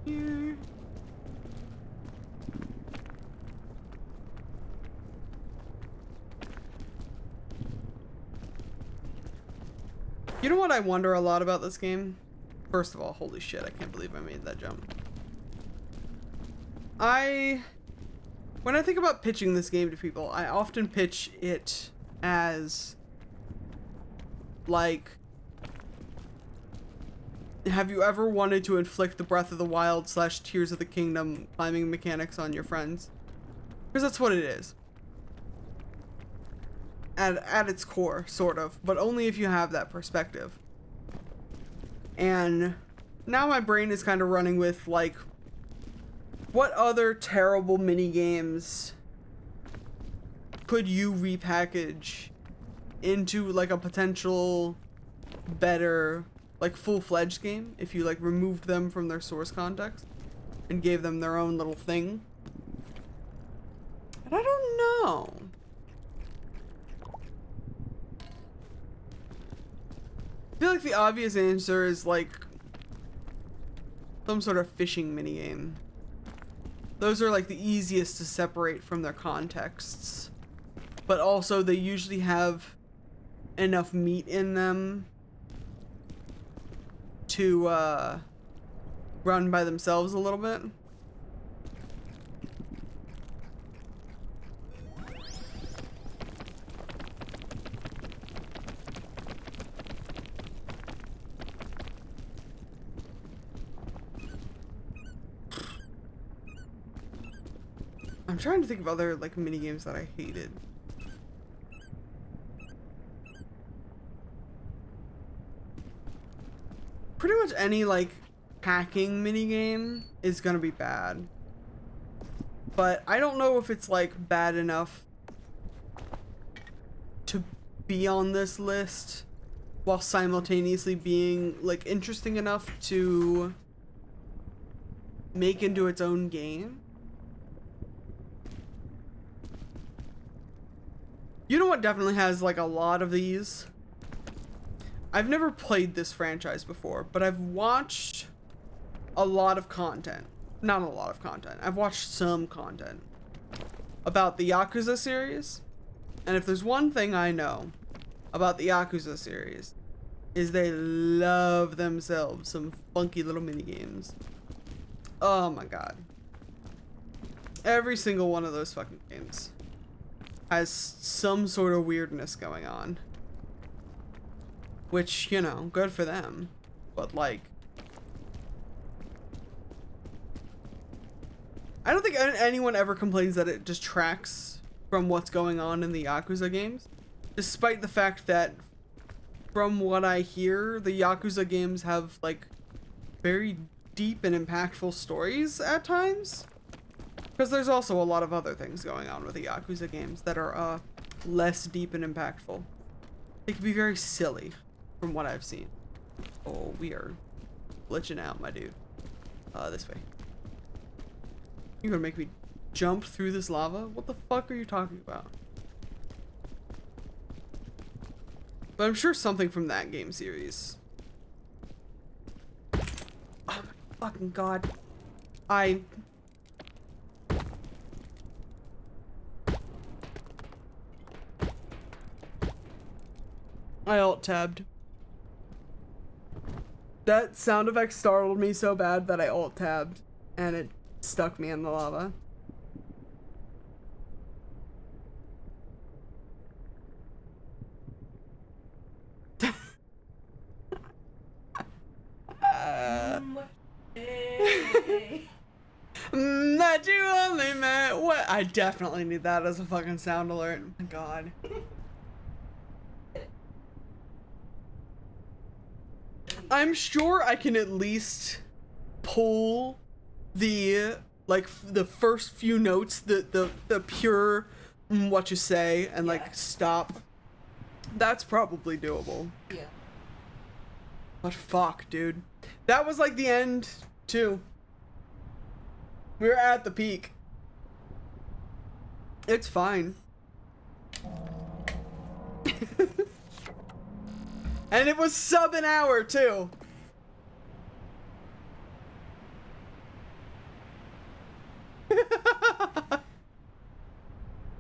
S3: Here. You know what I wonder a lot about this game? First of all, holy shit, I can't believe I made that jump. When I think about pitching this game to people, I often pitch it as like, have you ever wanted to inflict the Breath of the Wild / Tears of the Kingdom climbing mechanics on your friends? Because that's what it is. At its core, sort of, but only if you have that perspective. And now my brain is kind of running with like, what other terrible mini games could you repackage into like a potential better, like full-fledged game if you like removed them from their source context and gave them their own little thing. And I don't know. I feel like the obvious answer is like some sort of fishing minigame. Those are like the easiest to separate from their contexts. But also they usually have enough meat in them to run by themselves a little bit. I'm trying to think of other like mini games that I hated. Pretty much any like hacking mini game is gonna be bad. But I don't know if it's like bad enough to be on this list while simultaneously being like interesting enough to make into its own game. You know what definitely has like a lot of these? I've never played this franchise before, but I've watched a lot of content. Not a lot of content. I've watched some content about the Yakuza series. And if there's one thing I know about the Yakuza series, is they love themselves some funky little mini games. Oh my god. Every single one of those fucking games has some sort of weirdness going on. Which, you know, good for them. But like, I don't think anyone ever complains that it detracts from what's going on in the Yakuza games. Despite the fact that, from what I hear, the Yakuza games have like very deep and impactful stories at times. Because there's also a lot of other things going on with the Yakuza games that are less deep and impactful. They can be very silly, from what I've seen. Oh, we are glitching out, my dude. This way. You're gonna make me jump through this lava? What the fuck are you talking about? But I'm sure something from that game series. Oh my fucking god. I alt-tabbed. That sound effect startled me so bad that I alt-tabbed and it stuck me in the lava. That you only meant what? I definitely need that as a fucking sound alert. Oh my god. I'm sure I can at least pull the like the first few notes, the pure what you say and like stop. That's probably doable.
S2: Yeah.
S3: But fuck, dude. That was like the end too. We were at the peak. It's fine. And it was sub an hour too.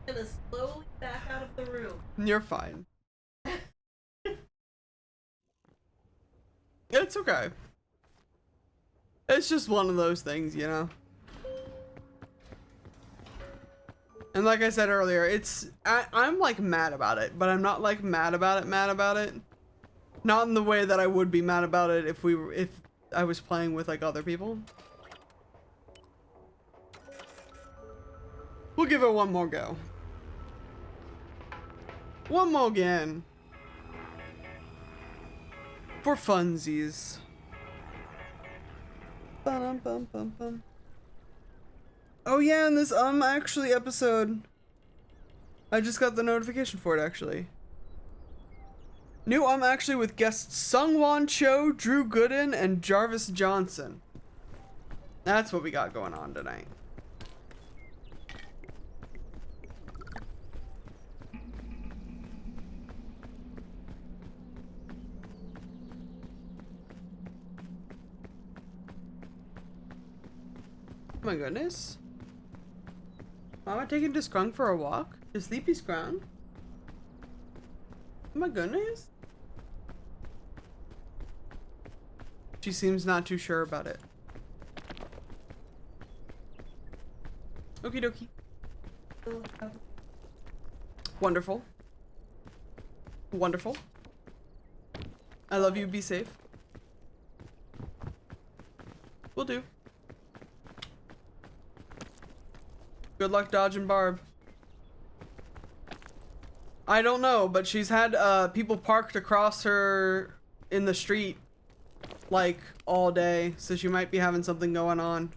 S2: Gonna slowly back out of the room.
S3: You're fine. It's okay. It's just one of those things, you know? And like I said earlier, I'm like mad about it, but I'm not like mad about it. Not in the way that I would be mad about it if I was playing with like other people. We'll give it one more go. One more again. For funsies. Ba-dum-bum-bum-bum. Oh yeah, and this actually episode, I just got the notification for it actually. New, I'm actually with guests Sungwon Cho, Drew Gooden, and Jarvis Johnson. That's what we got going on tonight. Oh my goodness. Mama taking to Scrunk for a walk? To Sleepy Scrunk? Oh my goodness. She seems not too sure about it. Okie dokie. Wonderful. Wonderful. I love you. Be safe. Will do. Good luck dodging Barb. I don't know, but she's had people parked across her in the street like all day, so she might be having something going on.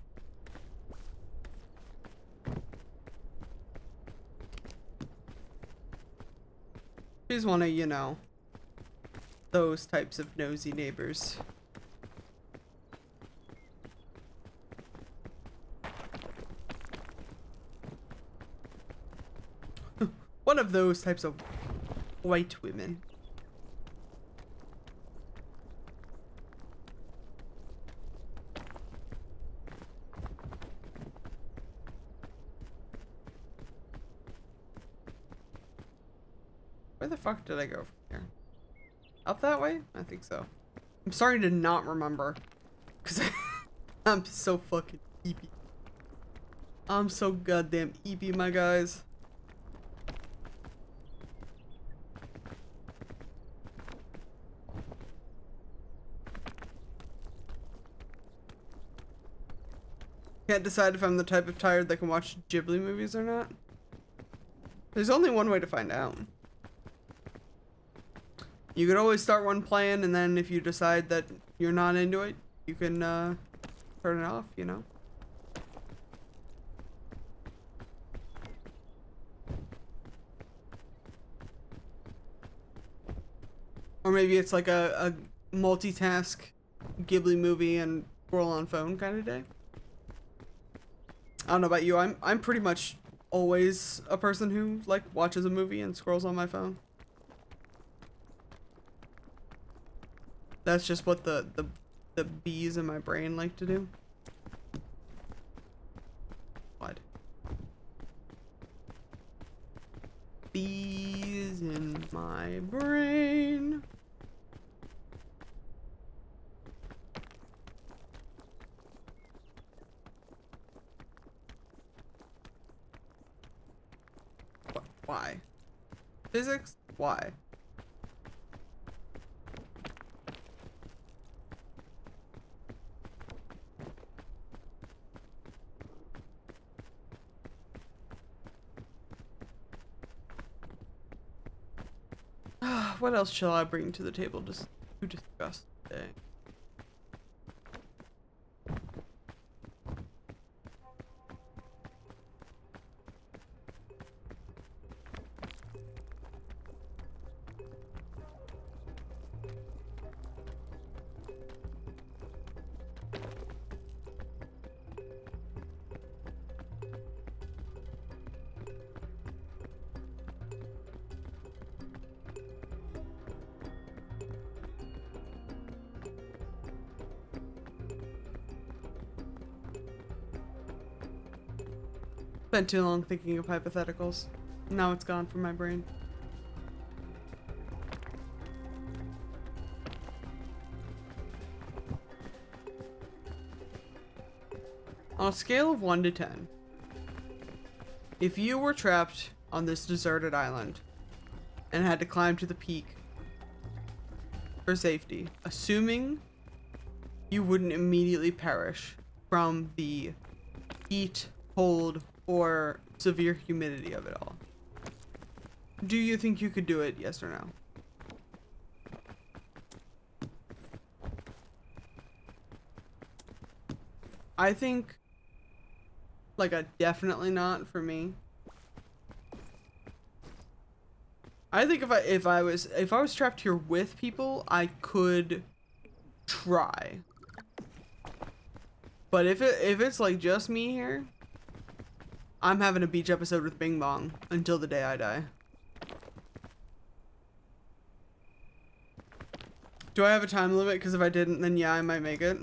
S3: She's one of, you know, those types of nosy neighbors. One of those types of white women. Where the fuck did I go from here? Up that way? I think so. I'm sorry to not remember. Because I'm so fucking eepy. I'm so goddamn eepy, my guys. Can't decide if I'm the type of tired that can watch Ghibli movies or not. There's only one way to find out. You could always start one playing, and then if you decide that you're not into it, you can turn it off, you know? Or maybe it's like a multitask Ghibli movie and scroll on phone kind of day. I don't know about you. I'm pretty much always a person who like watches a movie and scrolls on my phone. That's just what the bees in my brain like to do. What? Bees in my brain. Why? Physics? Why? What else shall I bring to the table just to discuss today? Spent too long thinking of hypotheticals. Now it's gone from my brain. On a scale of 1 to 10, if you were trapped on this deserted island and had to climb to the peak for safety, assuming you wouldn't immediately perish from the heat, cold, or severe humidity of it all, do you think you could do it, yes or no? I think like a definitely not for me. I think if I was trapped here with people, I could try. But if it's like just me here, I'm having a beach episode with Bing Bong until the day I die. Do I have a time limit? Because if I didn't, then yeah, I might make it.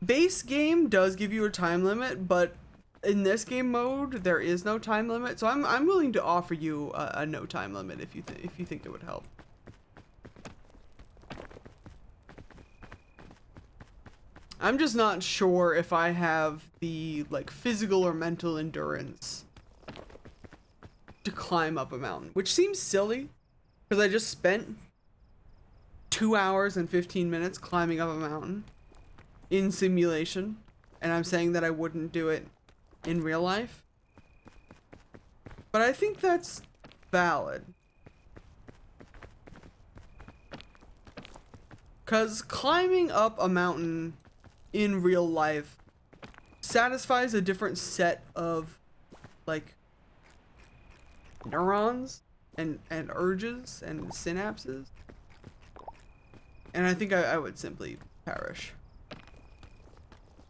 S3: Base game does give you a time limit, but in this game mode, there is no time limit. So I'm willing to offer you a no time limit if you think it would help. I'm just not sure if I have the like physical or mental endurance to climb up a mountain, which seems silly because I just spent 2 hours and 15 minutes climbing up a mountain in simulation, and I'm saying that I wouldn't do it in real life. But I think that's valid. Because climbing up a mountain in real life satisfies a different set of like neurons and urges and synapses, and I think I would simply perish.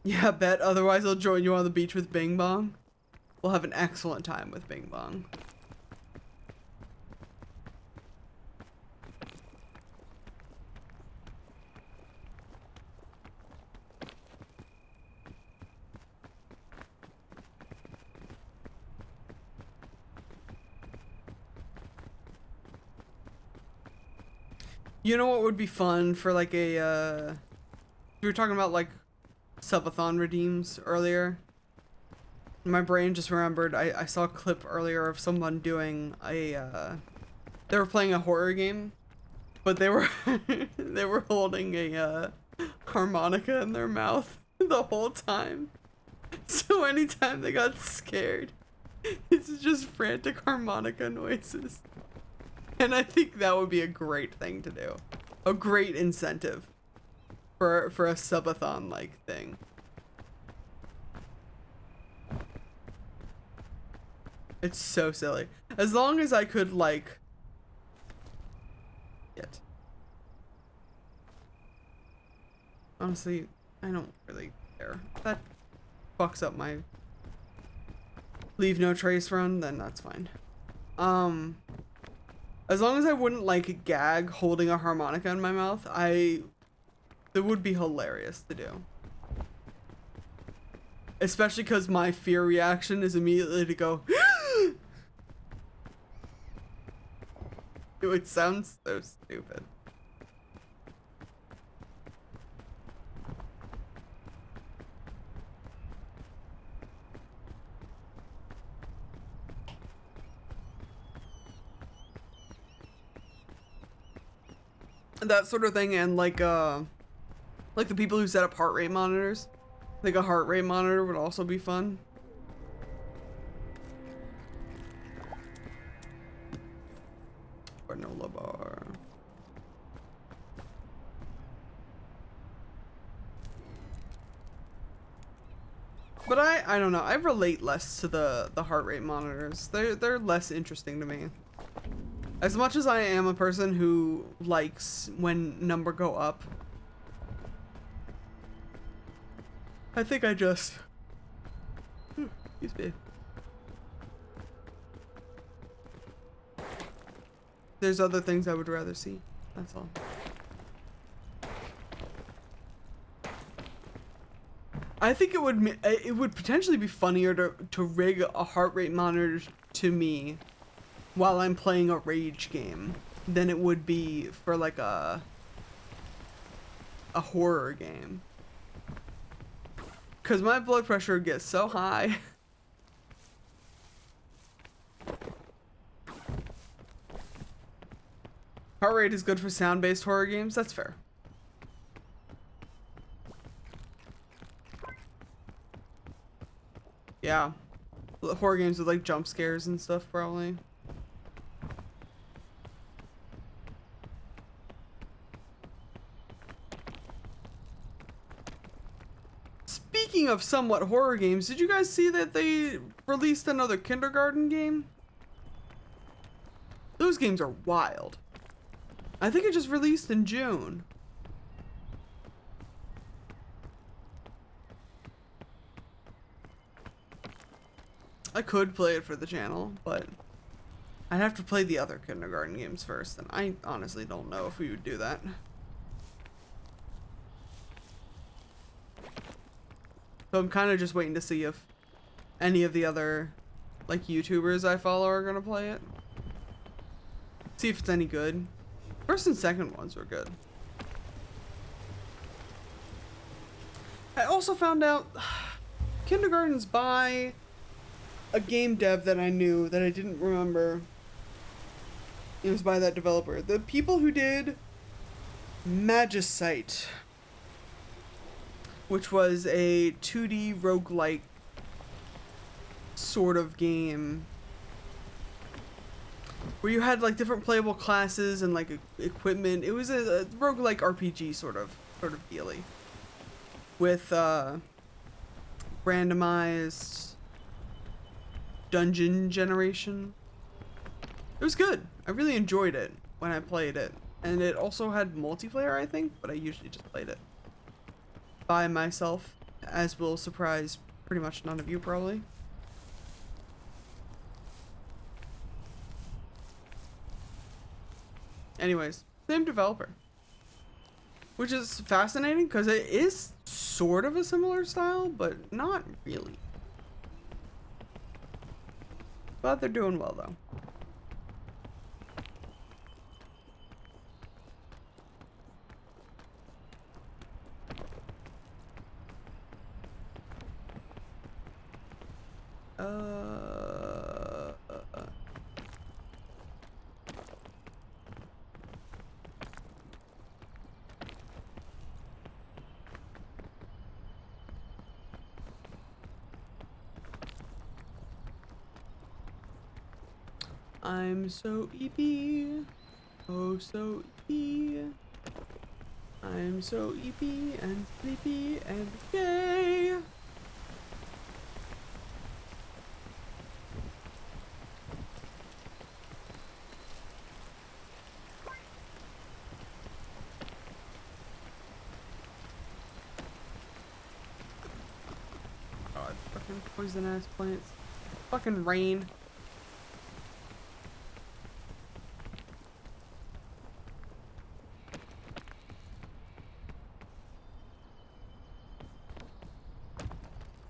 S3: Yeah, bet, otherwise I'll join you on the beach with Bing Bong. We'll have an excellent time with Bing Bong. You know what would be fun for like a, we were talking about like subathon redeems earlier. My brain just remembered, I saw a clip earlier of someone doing a, they were playing a horror game, but they were, they were holding a harmonica in their mouth the whole time. So anytime they got scared, it's just frantic harmonica noises. And I think that would be a great thing to do. A great incentive for a subathon-like thing. It's so silly. As long as I could, like... Get. Honestly, I don't really care. If that fucks up my leave no trace run, then that's fine. As long as I wouldn't like gag holding a harmonica in my mouth, it would be hilarious to do. Especially because my fear reaction is immediately to go, it would sound so stupid. That sort of thing, and like the people who set up heart rate monitors. I think a heart rate monitor would also be fun. Granola bar. But I don't know. I relate less to the heart rate monitors. They're less interesting to me. As much as I am a person who likes when number go up, I think I just... excuse me. There's other things I would rather see. That's all. I think it would potentially be funnier to rig a heart rate monitor to me while I'm playing a rage game than it would be for like a horror game. Cause my blood pressure gets so high. Heart rate is good for sound-based horror games, that's fair. Yeah. Horror games with like jump scares and stuff probably. Speaking of somewhat horror games, did you guys see that they released another kindergarten game? those games are wild. I think it just released in June. I could play it for the channel, but I'd have to play the other kindergarten games first, and I honestly don't know if we would do that. So I'm kind of just waiting to see if any of the other, like, YouTubers I follow are gonna play it. See if it's any good. First and second ones were good. I also found out kindergarten's by a game dev that I knew that I didn't remember. It was by that developer. The people who did Magicite, which was a 2D roguelike sort of game where you had like different playable classes and like equipment. It was a roguelike RPG sort of dealy with randomized dungeon generation. It was good. I really enjoyed it when I played it, and it also had multiplayer, I think, but I usually just played it by myself, as will surprise pretty much none of you probably. Anyways, same developer, which is fascinating because it is sort of a similar style, but not really. But they're doing well though. I'm so EP, oh so EP. I'm so EP and sleepy and gay. God, fucking poison ass plants. Fucking rain.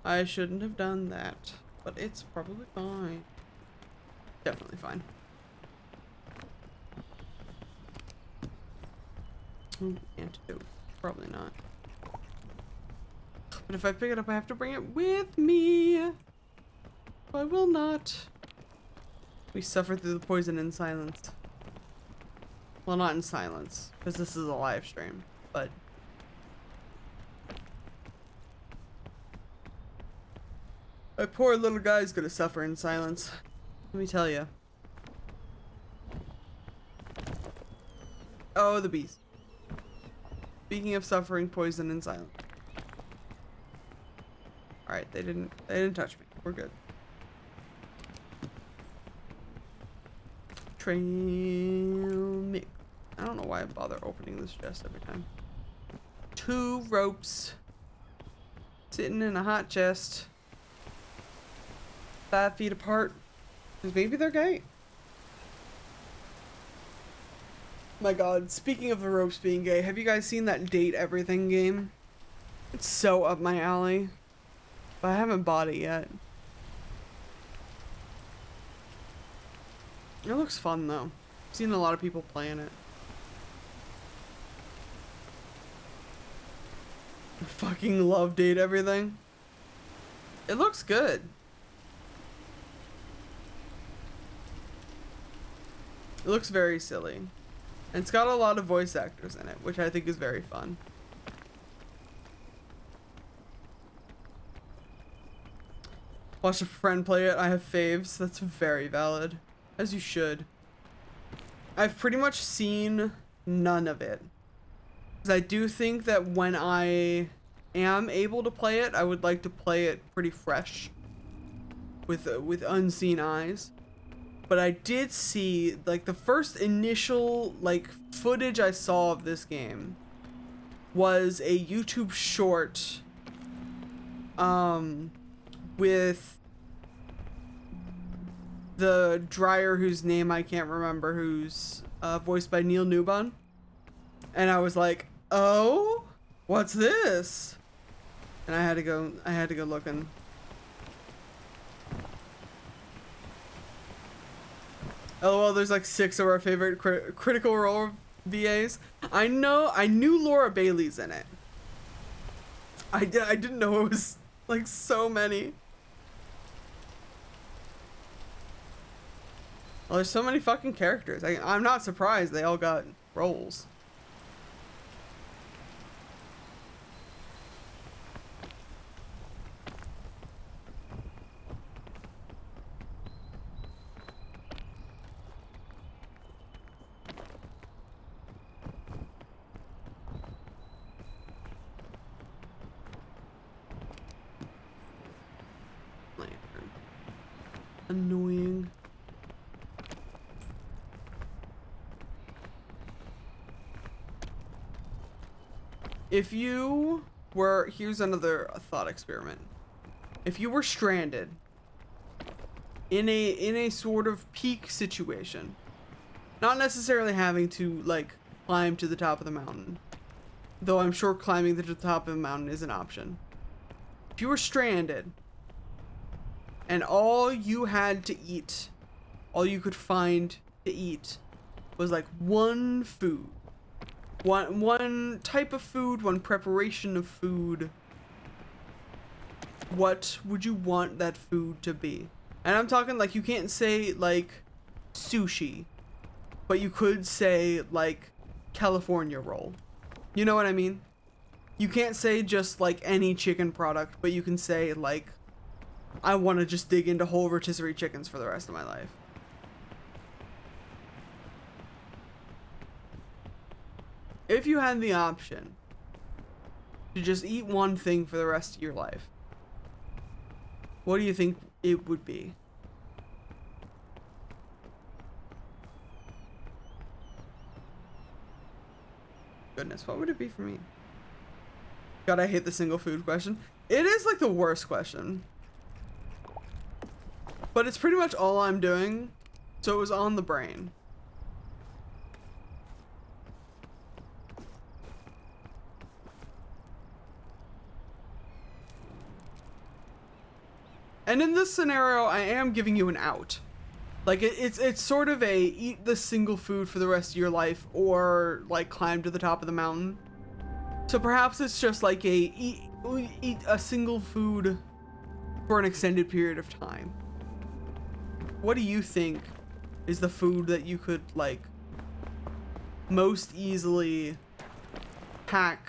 S3: I shouldn't have done that, but it's probably fine. Definitely fine. Ooh, antidote. Probably not. But if I pick it up, I have to bring it with me. I will not. We suffer through the poison in silence. Well, not in silence, because this is a live stream, but that poor little guy's gonna suffer in silence. Let me tell you. Oh, the bees. Speaking of suffering poison in silence. Alright, they didn't touch me. We're good. Trail mix. I don't know why I bother opening this chest every time. 2 ropes. Sitting in a hot chest. 5 feet apart. Because maybe they're gay. My god, speaking of the ropes being gay, have you guys seen that Date Everything game? It's so up my alley. But I haven't bought it yet. It looks fun though. I've seen a lot of people playing it. I fucking love Date Everything. It looks good. It looks very silly. And it's got a lot of voice actors in it, which I think is very fun. Watch a friend play it. I have faves. That's very valid. As you should. I've pretty much seen none of it. Because I do think that when I am able to play it, I would like to play it pretty fresh. With unseen eyes. but I did see, like, the first initial, like, footage I saw of this game was a YouTube short, with the dryer whose name I can't remember, who's, voiced by Neil Newbon. And I was like, oh, what's this? And I had to go looking. LOL, there's like 6 of our favorite Critical Role VAs. I knew Laura Bailey's in it. I didn't know it was like so many. Well, there's so many fucking characters. I'm not surprised they all got roles. Annoying. If you were, here's another thought experiment. If you were stranded in a sort of peak situation, not necessarily having to like climb to the top of the mountain, though I'm sure climbing to the top of the mountain is an option. If you were stranded and all you had to eat, all you could find to eat was like one food. One type of food, one preparation of food. What would you want that food to be? And I'm talking like, you can't say like sushi, but you could say like California roll. You know what I mean? You can't say just like any chicken product, but you can say like, I want to just dig into whole rotisserie chickens for the rest of my life. If you had the option to just eat one thing for the rest of your life, what do you think it would be? Goodness, what would it be for me? God, I hate the single food question. It is like the worst question. But it's pretty much all I'm doing, so it was on the brain. And in this scenario, I am giving you an out. Like, it's sort of a eat this single food for the rest of your life, or like climb to the top of the mountain. So perhaps it's just like a eat a single food for an extended period of time. What do you think is the food that you could like most easily pack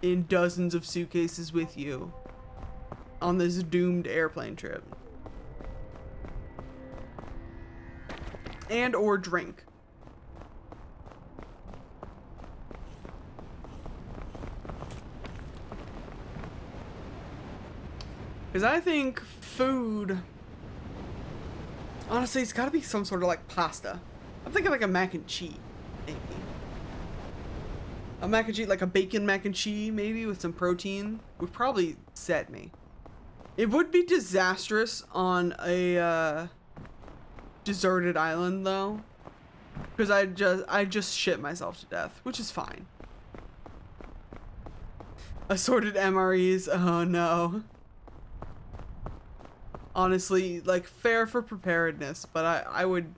S3: in dozens of suitcases with you on this doomed airplane trip? And or drink. Because I think food, honestly, it's gotta be some sort of like pasta. I'm thinking like a mac and cheese, maybe. A mac and cheese, like a bacon mac and cheese, maybe with some protein, would probably set me. It would be disastrous on a deserted island though, because I just shit myself to death, which is fine. Assorted MREs, oh no. Honestly, like, fair for preparedness, but I would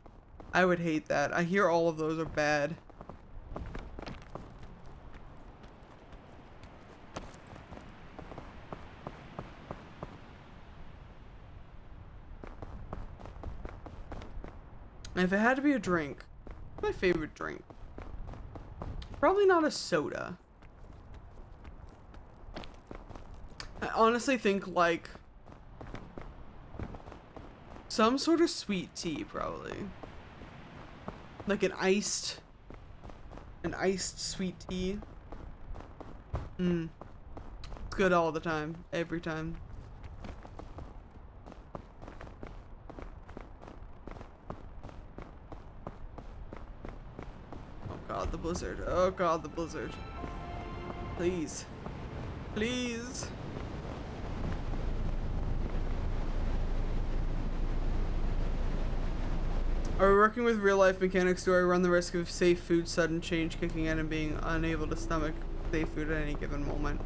S3: hate that. I hear all of those are bad. If it had to be a drink, what's my favorite drink? Probably not a soda. I honestly think like some sort of sweet tea, probably. Like an iced sweet tea. It's good all the time, every time. god, the blizzard. Oh god, the blizzard. Please. Please. Are we working with real life mechanics? Do I run the risk of safe food sudden change kicking in and being unable to stomach safe food at any given moment?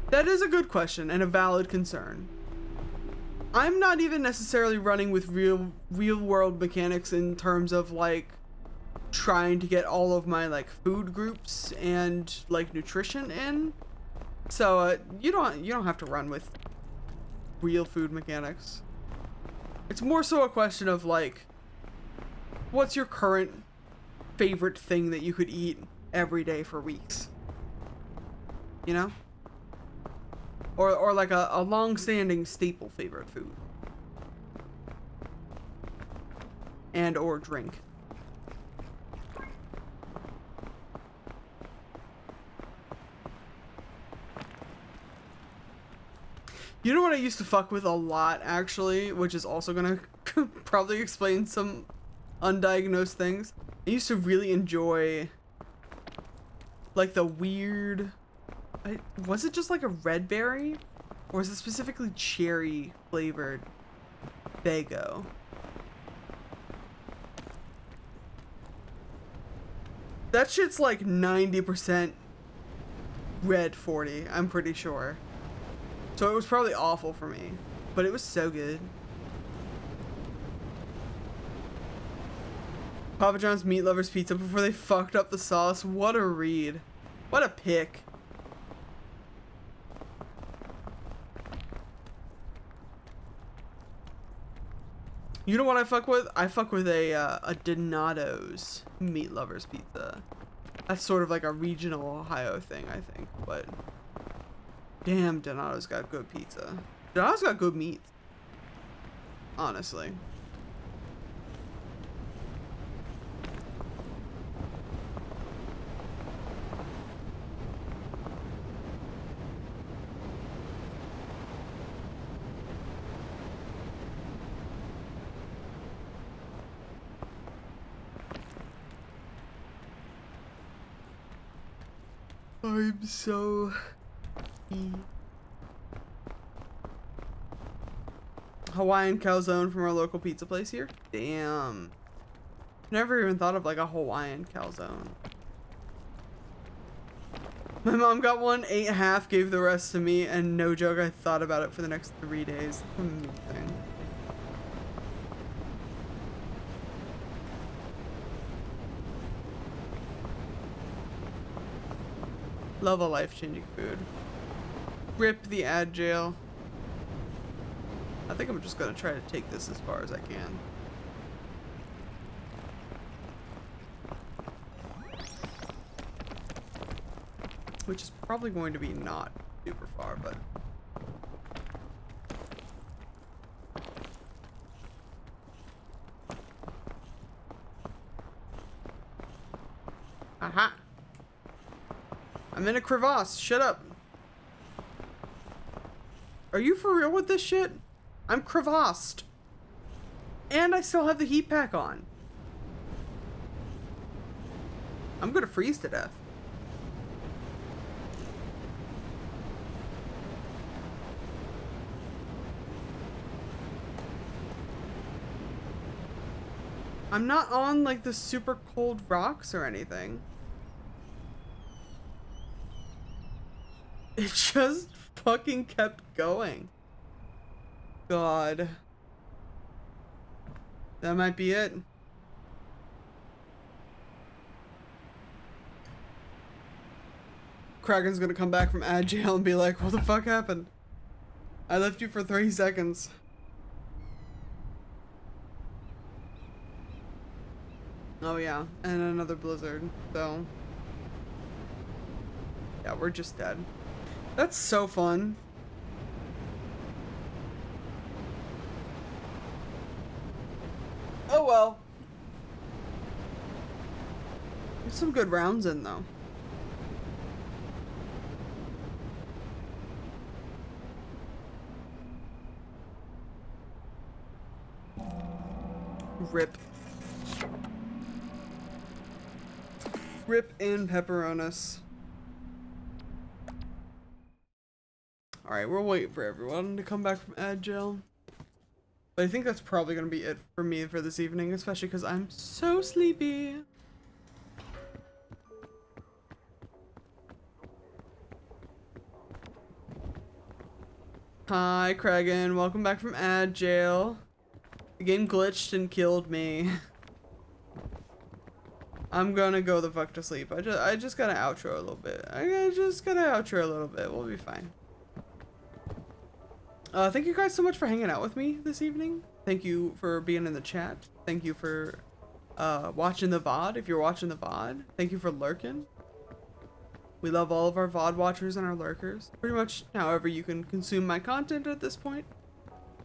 S3: That is a good question and a valid concern. I'm not even necessarily running with real world mechanics in terms of like trying to get all of my like food groups and like nutrition in. So you don't have to run with real food mechanics. It's more so a question of like, what's your current favorite thing that you could eat every day for weeks? You know? Or like a long-standing staple favorite food. And or drink. You know what I used to fuck with a lot, actually, which is also gonna probably explain some undiagnosed things. I used to really enjoy like the weird... was it just like a red berry? Or is it specifically cherry flavored Fago? That shit's like 90% red 40, I'm pretty sure. So it was probably awful for me, but it was so good. Papa John's Meat Lovers Pizza before they fucked up the sauce. What a read. What a pick. You know what I fuck with? I fuck with a Donato's Meat Lovers Pizza. That's sort of like a regional Ohio thing, I think, but damn, Donato's got good pizza. Donato's got good meat. Honestly. I'm so... Hawaiian calzone from our local pizza place here? Damn. Never even thought of like a Hawaiian calzone. My mom got one, ate half, gave the rest to me, and no joke, I thought about it for the next 3 days. Amazing. Love a life-changing food. Rip the ad jail. I think I'm just gonna try to take this as far as I can. Which is probably going to be not super far, but... Aha! I'm in a crevasse. Shut up. Are you for real with this shit? I'm crevassed. And I still have the heat pack on. I'm gonna freeze to death. I'm not on like the super cold rocks or anything. It just fucking kept going. God. That might be it. Kraken's gonna come back from ad jail and be like, what the fuck happened? I left you for 3 seconds. Oh yeah, and another blizzard, so... yeah, we're just dead. That's so fun. Oh well. There's some good rounds in though. Rip. Rip in pepperonis. Alright, we'll wait for everyone to come back from Agile. But I think that's probably going to be it for me for this evening, especially because I'm so sleepy. Hi, Kragan. Welcome back from Agile. The game glitched and killed me. I'm gonna go the fuck to sleep. I just gotta outro a little bit. I just gotta outro a little bit. We'll be fine. Thank you guys so much for hanging out with me this evening. Thank you for being in the chat. Thank you for watching the VOD. If you're watching the VOD, thank you for lurking. We love all of our VOD watchers and our lurkers. Pretty much however you can consume my content at this point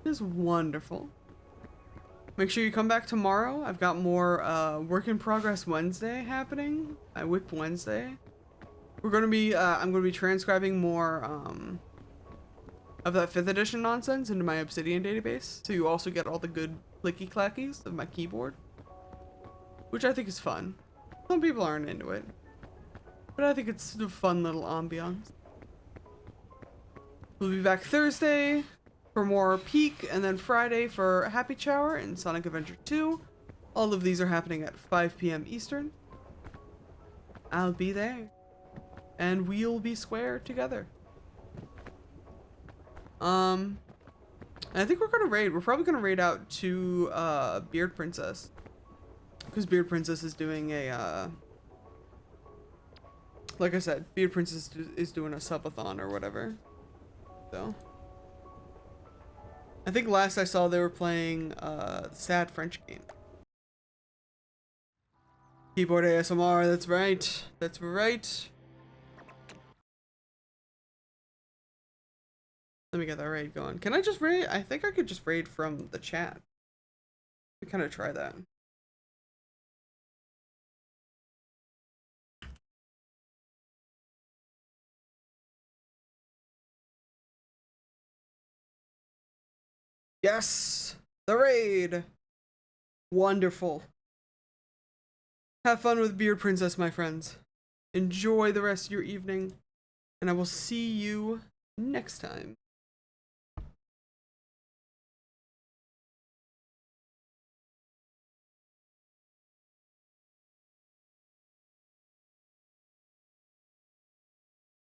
S3: is wonderful. Make sure you come back tomorrow. I've got more Work in Progress Wednesday happening. I Whip Wednesday. We're gonna be I'm gonna be transcribing more of that 5th edition nonsense into my Obsidian database, so you also get all the good clicky clackies of my keyboard, which I think is fun. Some people aren't into it, but I think it's a fun little ambiance. We'll be back Thursday for more Peak, and then Friday for Happy Shower and Sonic Adventure 2. All of these are happening at 5 p.m. Eastern. I'll be there, and we'll be square together. I think we're gonna raid. We're probably gonna raid out to Beard Princess, because Beard Princess is doing a like I said, Beard Princess is doing a subathon or whatever. So I think last I saw they were playing Sad French Game. Keyboard ASMR, that's right. That's right. Let me get that raid going. Can I just raid? I think I could just raid from the chat. We kind of try that. Yes! The raid! Wonderful. Have fun with Beard Princess, my friends. Enjoy the rest of your evening, and I will see you next time.